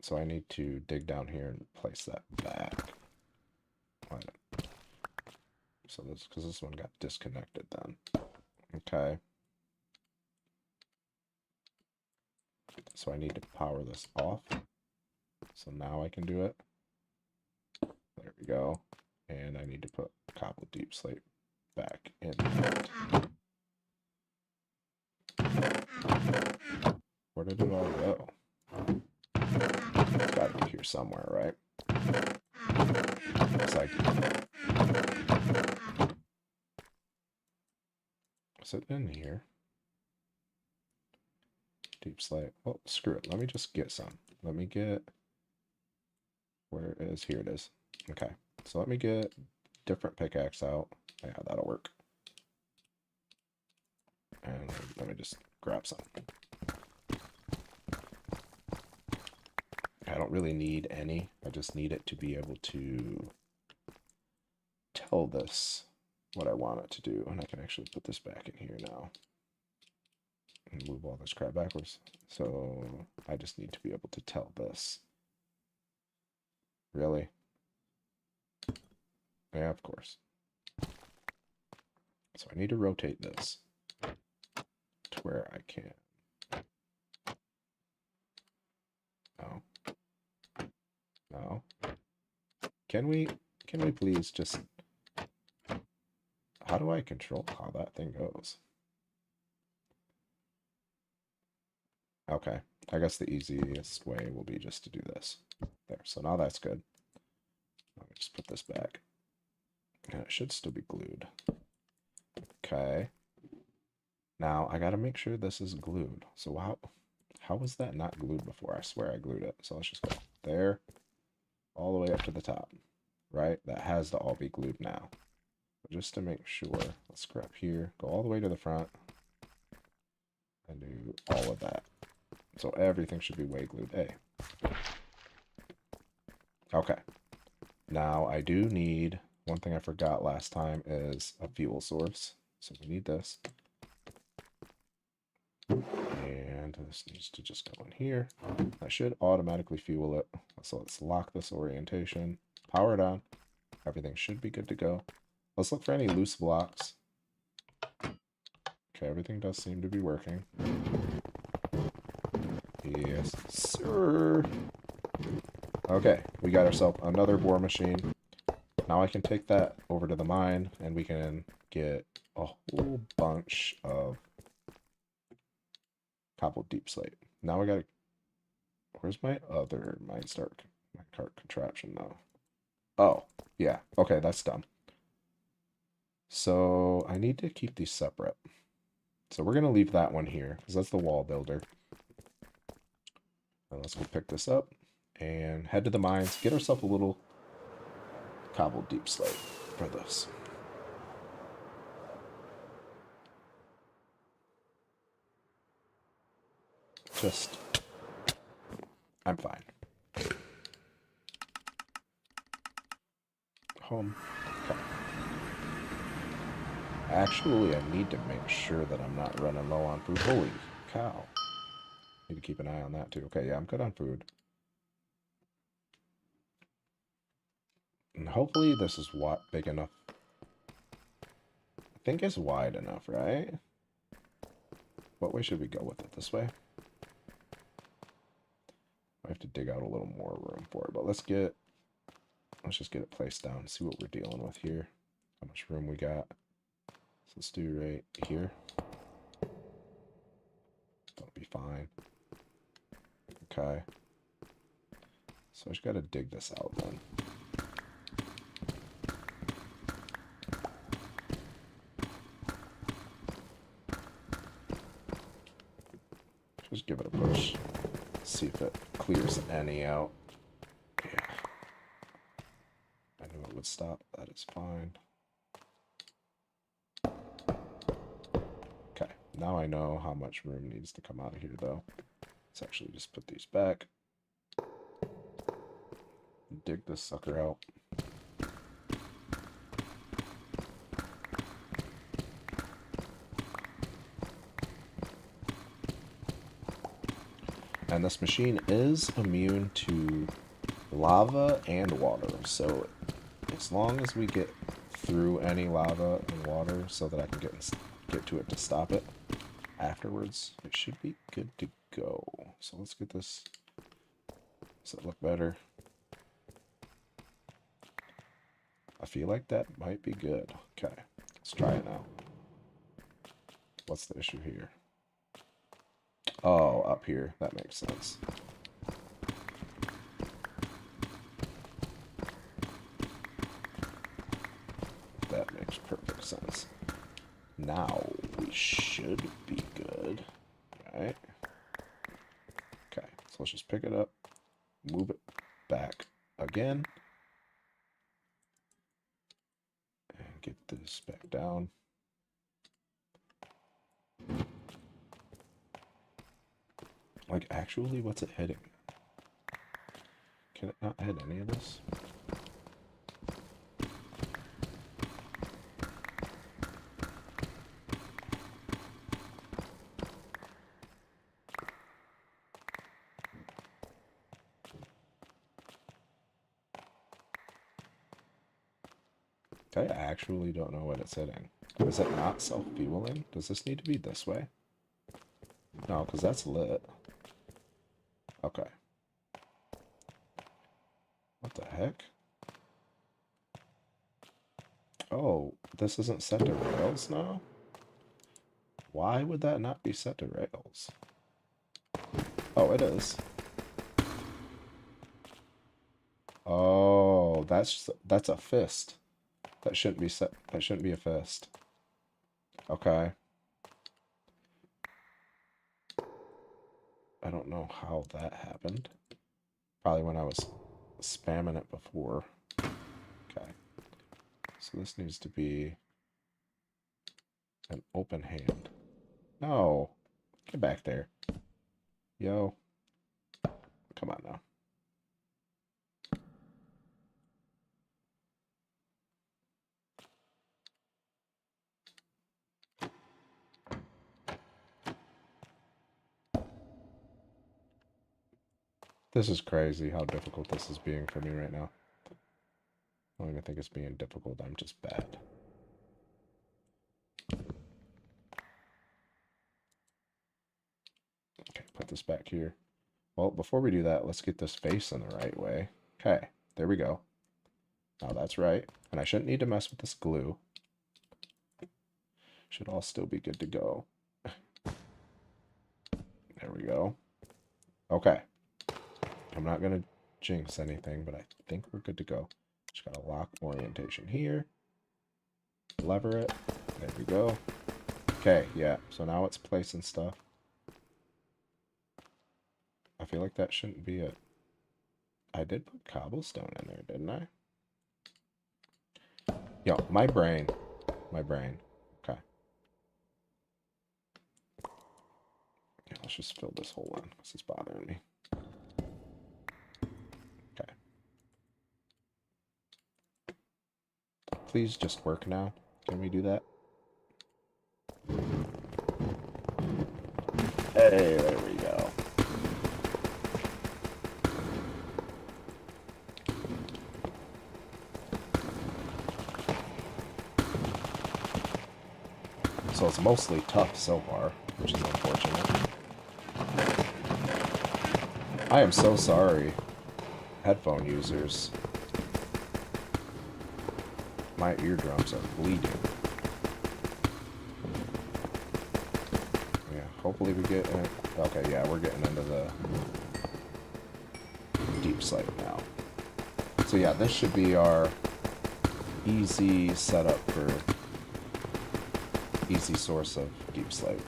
So I need to dig down here and place that back. So this, because this one got disconnected then. Okay. So I need to power this off. So now I can do it. There we go. And I need to put cobble deep slate back in. Where did it all go? It's got to be here somewhere, right? Looks like. Is it in here? Deep slate. Oh, screw it. Let me just get some. Let me get. Where it is? Here it is. Okay. So let me get different pickaxe out. Yeah, that'll work. And let me just grab some. I don't really need any. I just need it to be able to tell this what I want it to do. And I can actually put this back in here now. And move all this crap backwards. So I just need to be able to tell this. Really? Yeah, of course. So I need to rotate this to where I can. No. No. Can we please just... How do I control how that thing goes? Okay. I guess the easiest way will be just to do this. There. So now that's good. Let me just put this back. And it should still be glued. Okay. Now I gotta make sure this is glued. So how was that not glued before? I swear I glued it. So let's just go there, all the way up to the top. Right? That has to all be glued now. But just to make sure, let's grab here, go all the way to the front, and do all of that. So everything should be way glued. Hey. Okay. Now I do need, one thing I forgot last time is a fuel source. So we need this. And this needs to just go in here. I should automatically fuel it. So let's lock this orientation, power it on. Everything should be good to go. Let's look for any loose blocks. Okay, everything does seem to be working. Yes, sir. Okay, we got ourselves another bore machine. Now I can take that over to the mine and we can get a whole bunch of cobbled deep slate. Now I gotta... Where's my other mine cart contraption now? Oh, yeah. Okay, that's done. So I need to keep these separate. So we're going to leave that one here because that's the wall builder. Now let's go pick this up and head to the mines. Get ourselves a little cobbled deep slate for this. Just... I'm fine. Home. Okay. Actually, I need to make sure that I'm not running low on food. Holy cow. Need to keep an eye on that too. Okay, yeah, I'm good on food. And hopefully this is big enough. I think it's wide enough, right? What way should we go with it? This way? I have to dig out a little more room for it, but let's just get it placed down, see what we're dealing with here. How much room we got. So let's do right here. That'll be fine. Okay. So I just gotta dig this out then. Just give it a push. See if it clears any out. Yeah. I knew it would stop. That is fine. Okay. Now I know how much room needs to come out of here, though. Let's actually just put these back. Dig this sucker out. And this machine is immune to lava and water, so as long as we get through any lava and water so that I can get to it to stop it afterwards, it should be good to go. So let's get this. Does it look better? I feel like that might be good. Okay, let's try it now. What's the issue here? Oh, up here. That makes sense. That makes perfect sense. Now we should be good. Right? Okay, so let's just pick it up, move it back again, and get this back down. Like, actually, what's it hitting? Can it not hit any of this? I actually don't know what it's hitting. Is it not self-fueling? Does this need to be this way? No, because that's lit. Okay. What the heck? Oh, this isn't set to rails now? Why would that not be set to rails? Oh, it is. Oh, that's a fist. That shouldn't be set. That shouldn't be a fist. Okay. I don't know how that happened. Probably when I was spamming it before. Okay. So this needs to be an open hand. No. Get back there. Yo. Come on now. This is crazy how difficult this is being for me right now. I don't even think it's being difficult. I'm just bad. Okay, put this back here. Well, before we do that, let's get this face in the right way. Okay, there we go. Now that's right. And I shouldn't need to mess with this glue. Should all still be good to go. There we go. Okay. I'm not going to jinx anything, but I think we're good to go. Just got to lock orientation here. Lever it. There we go. Okay, yeah. So now it's placing stuff. I feel like that shouldn't be it. I did put cobblestone in there, didn't I? Yo, my brain. My brain. Okay. Yeah, let's Let's just fill this hole in. This is bothering me. Okay. Please just work now. Can we do that? Hey, there we go. So it's mostly tough so far, which is unfortunate. I am so sorry, headphone users. My eardrums are bleeding. Yeah, hopefully we get in. Okay, yeah, we're getting into the deep slate now. So yeah, this should be our easy setup for easy source of deep slate.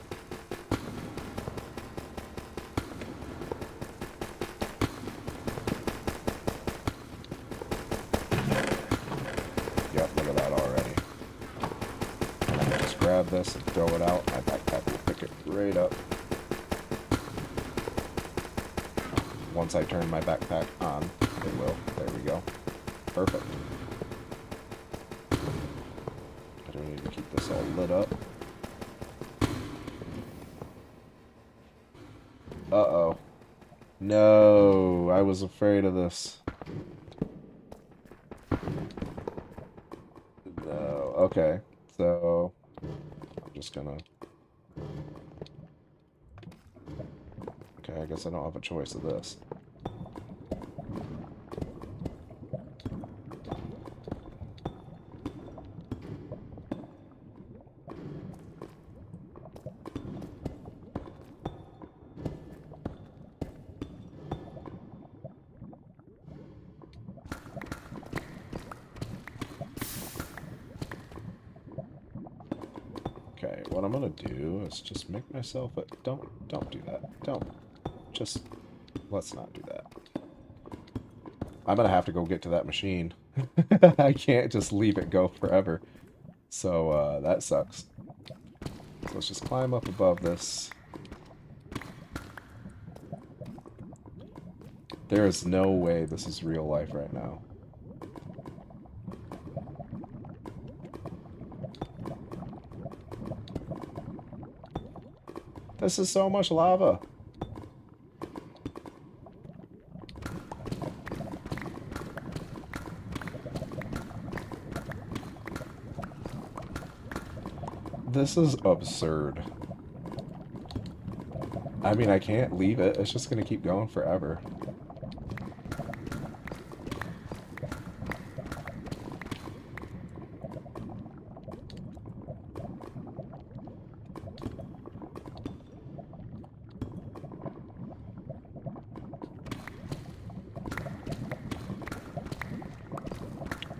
Yep, look at that already. And I can just grab this and throw it out. My backpack will pick it right up. Once I turn my backpack on, it will. There we go. Perfect. I don't need to keep this all lit up. Uh-oh. No, I was afraid of this. No, okay. So, I'm just gonna... Okay, I guess I don't have a choice of this. Okay, what I'm gonna do is just make myself a... Don't do that. Don't. Just... Let's not do that. I'm gonna have to go get to that machine. I can't just leave it go forever. So, that sucks. So let's just climb up above this. There is no way this is real life right now. This is so much lava. This is absurd. I mean, I can't leave it. It's just gonna keep going forever.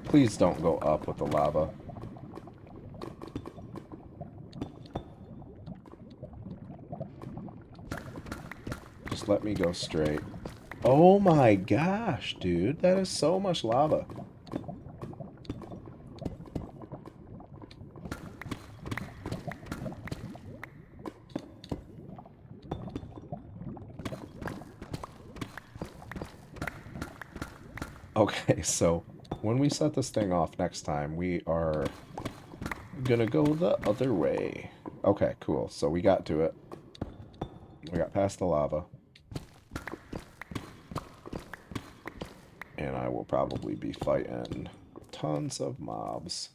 Please don't go up with the lava. Just let me go straight. Oh my gosh, dude. That is so much lava. Okay, so when we set this thing off next time, we are gonna go the other way. Okay, cool. So we got to it. We got past the lava. And I will probably be fighting tons of mobs.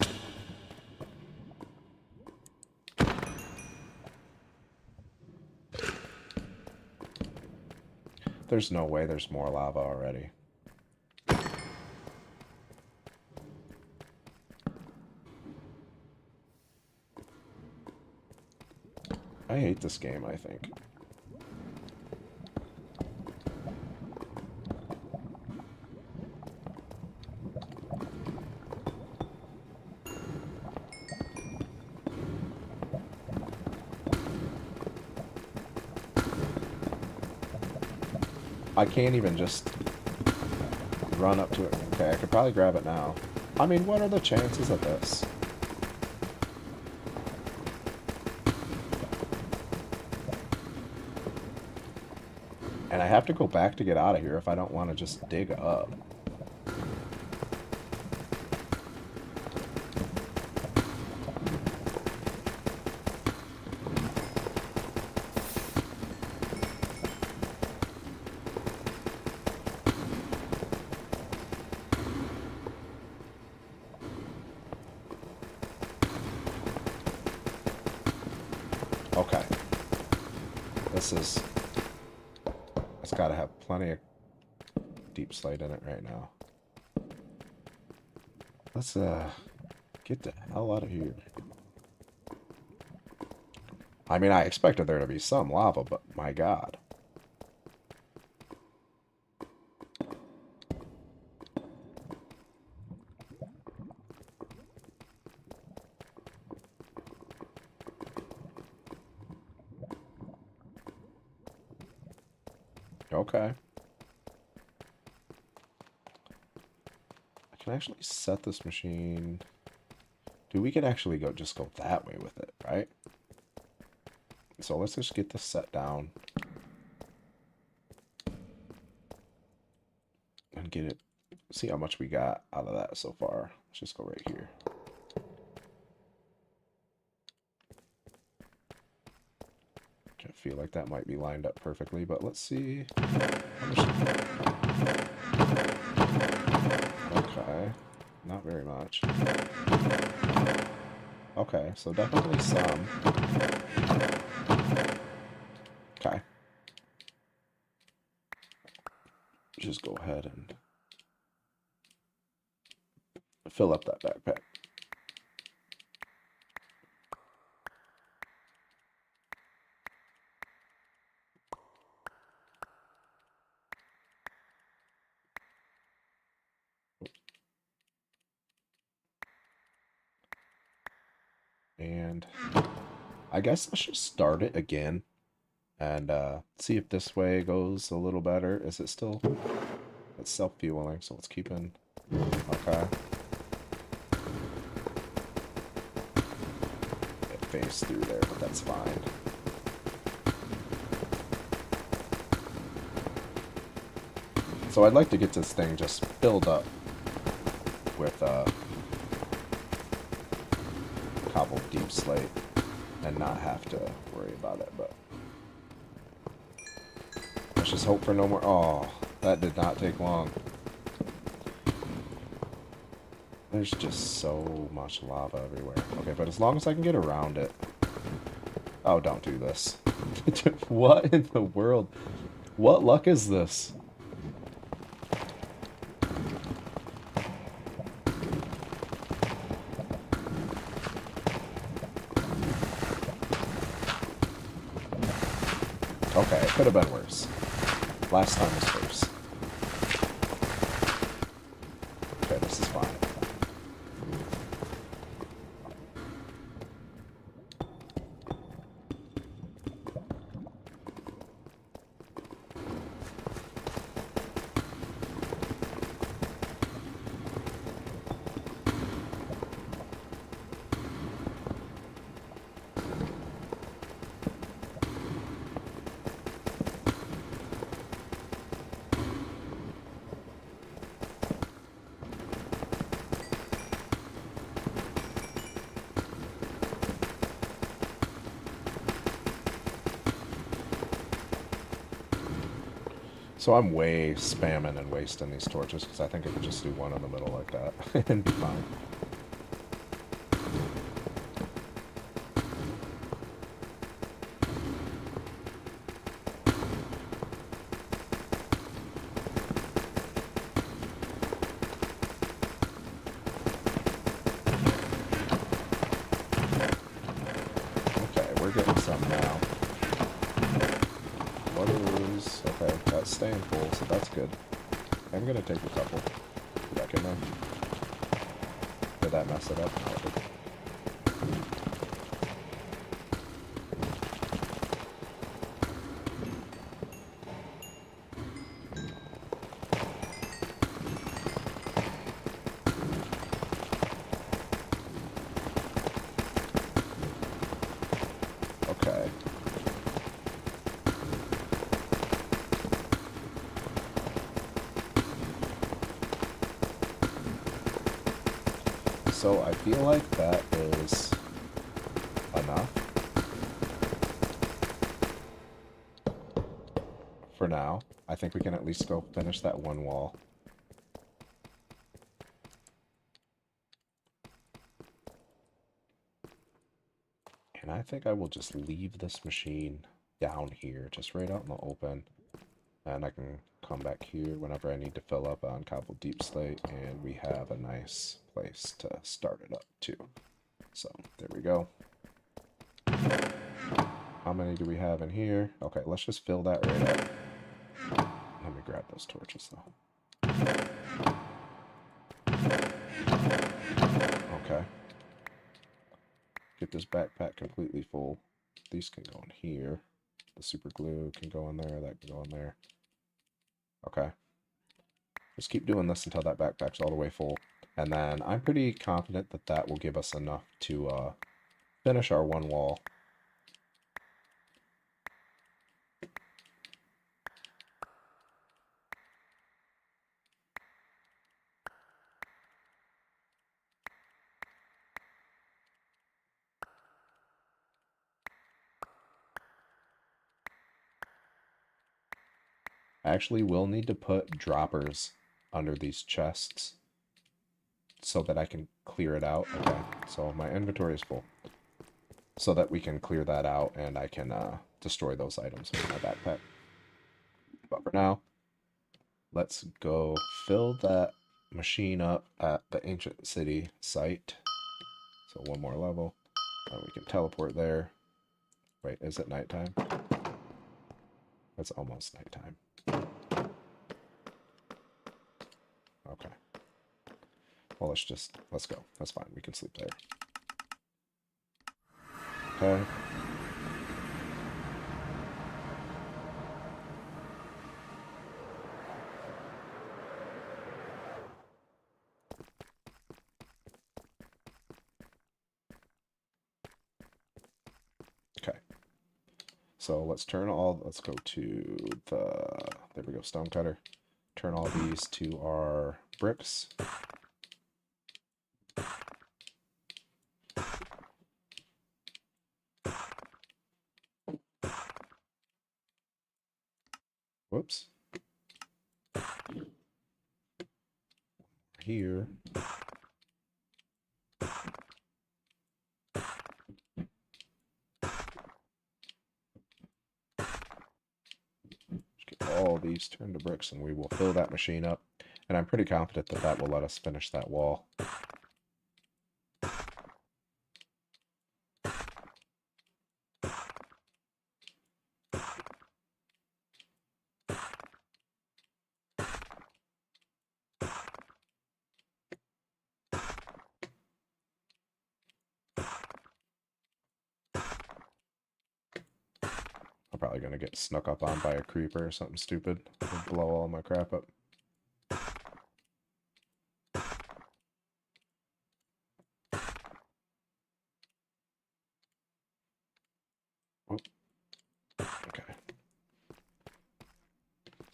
There's no way there's more lava already. I hate this game, I think. I can't even just run up to it. Okay, I could probably grab it now. I mean, what are the chances of this? And I have to go back to get out of here if I don't want to just dig up. Okay. It's got to have plenty of deep slate in it right now. Let's get the hell out of here. I mean, I expected there to be some lava, but my God. Okay. I can actually set this machine. Dude, we could actually just go that way with it, right? So let's just get this set down. And get it. See how much we got out of that so far. Let's just go right here. I feel like that might be lined up perfectly, but let's see. Okay, not very much. Okay, so definitely some. Okay. Just go ahead and fill up that backpack. And I guess let's just start it again and see if this way goes a little better. Is it still? It's self-fueling, so let's keep in. Okay. It phased through there, but that's fine. So I'd like to get this thing just filled up with cobbled deep slate and not have to worry about it, but let's just hope for no more. Oh, that did not take long. There's just so much lava everywhere. Okay, but as long as I can get around it. Oh, don't do this. What in the world? What luck is this? Okay, it could have been worse. Last time was worse. Okay, this is fine. So I'm way spamming and wasting these torches because I think I could just do one in the middle like that and be fine. Okay, we're getting some now. What is... Okay, that's staying full, so that's good. I'm gonna take a couple. Back in there. Did that mess it up? Okay. So I feel like that is enough for now. I think we can at least go finish that one wall. And I think I will just leave this machine down here, just right out in the open. And I can come back here whenever I need to fill up on cobbled deep slate, and we have a nice place to start it up too. So there we go. How many do we have in here? Okay, let's just fill that right up. Let me grab those torches though. Okay. Get this backpack completely full. These can go in here. The super glue can go in there. That can go in there. Okay. Just keep doing this until that backpack's all the way full. And then I'm pretty confident that that will give us enough to finish our one wall. I actually will need to put droppers under these chests so that I can clear it out. Okay, so my inventory is full. So that we can clear that out and I can destroy those items with my backpack. But for now, let's go fill that machine up at the ancient city site. So one more level. And we can teleport there. Wait, is it nighttime? It's almost nighttime. Okay. Well, let's go. That's fine. We can sleep there. Okay. Okay. So let's go to there we go, stonecutter. Turn all these to our bricks. Whoops. Here. Just get all these turned to bricks and we will fill that machine up. And I'm pretty confident that that will let us finish that wall. I'm probably going to get snuck up on by a creeper or something stupid and blow all my crap up. Oh. Okay.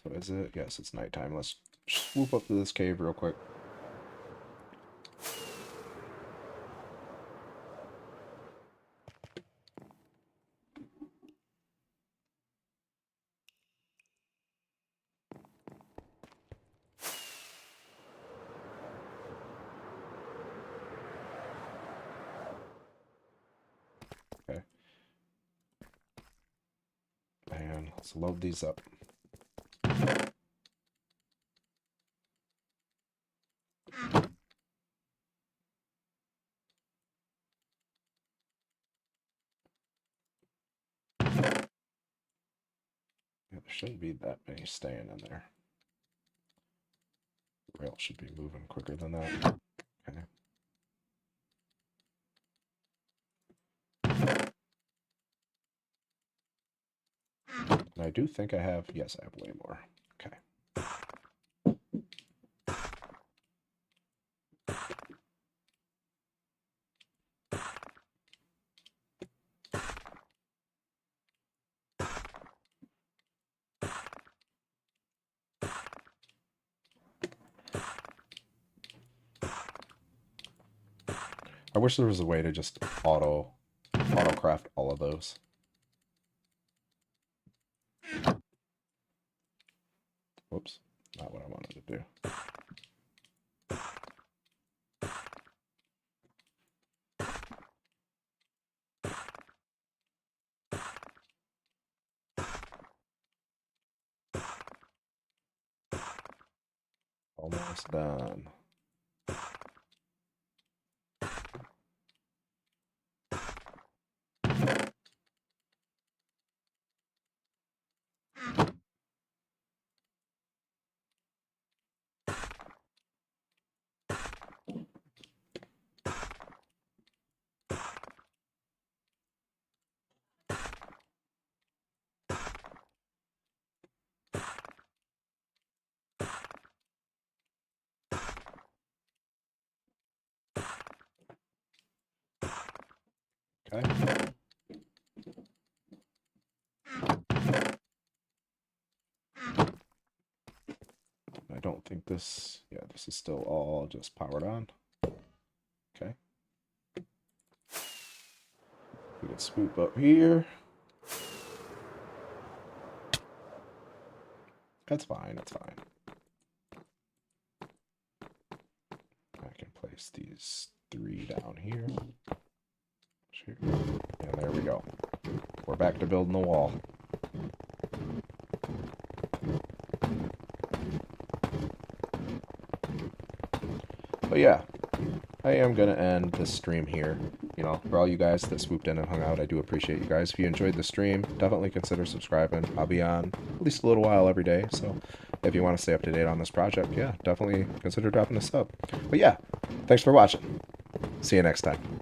So is it? Yes, it's nighttime. Let's swoop up to this cave real quick. Okay. And let's load these up. Yeah, there shouldn't be that many staying in there. The rail should be moving quicker than that. Okay. And I do think I have, yes, I have way more. Okay. I wish there was a way to just auto craft all of those. Whoops, not what I wanted to do. Almost done. Okay. I don't think this, yeah, this is still all just powered on. Okay. We can swoop up here. That's fine, that's fine. I can place these 3 down here. And there we go. We're back to building the wall. But yeah, I am going to end this stream here. You know, for all you guys that swooped in and hung out, I do appreciate you guys. If you enjoyed the stream, definitely consider subscribing. I'll be on at least a little while every day, so if you want to stay up to date on this project, yeah, definitely consider dropping a sub. But yeah, thanks for watching. See you next time.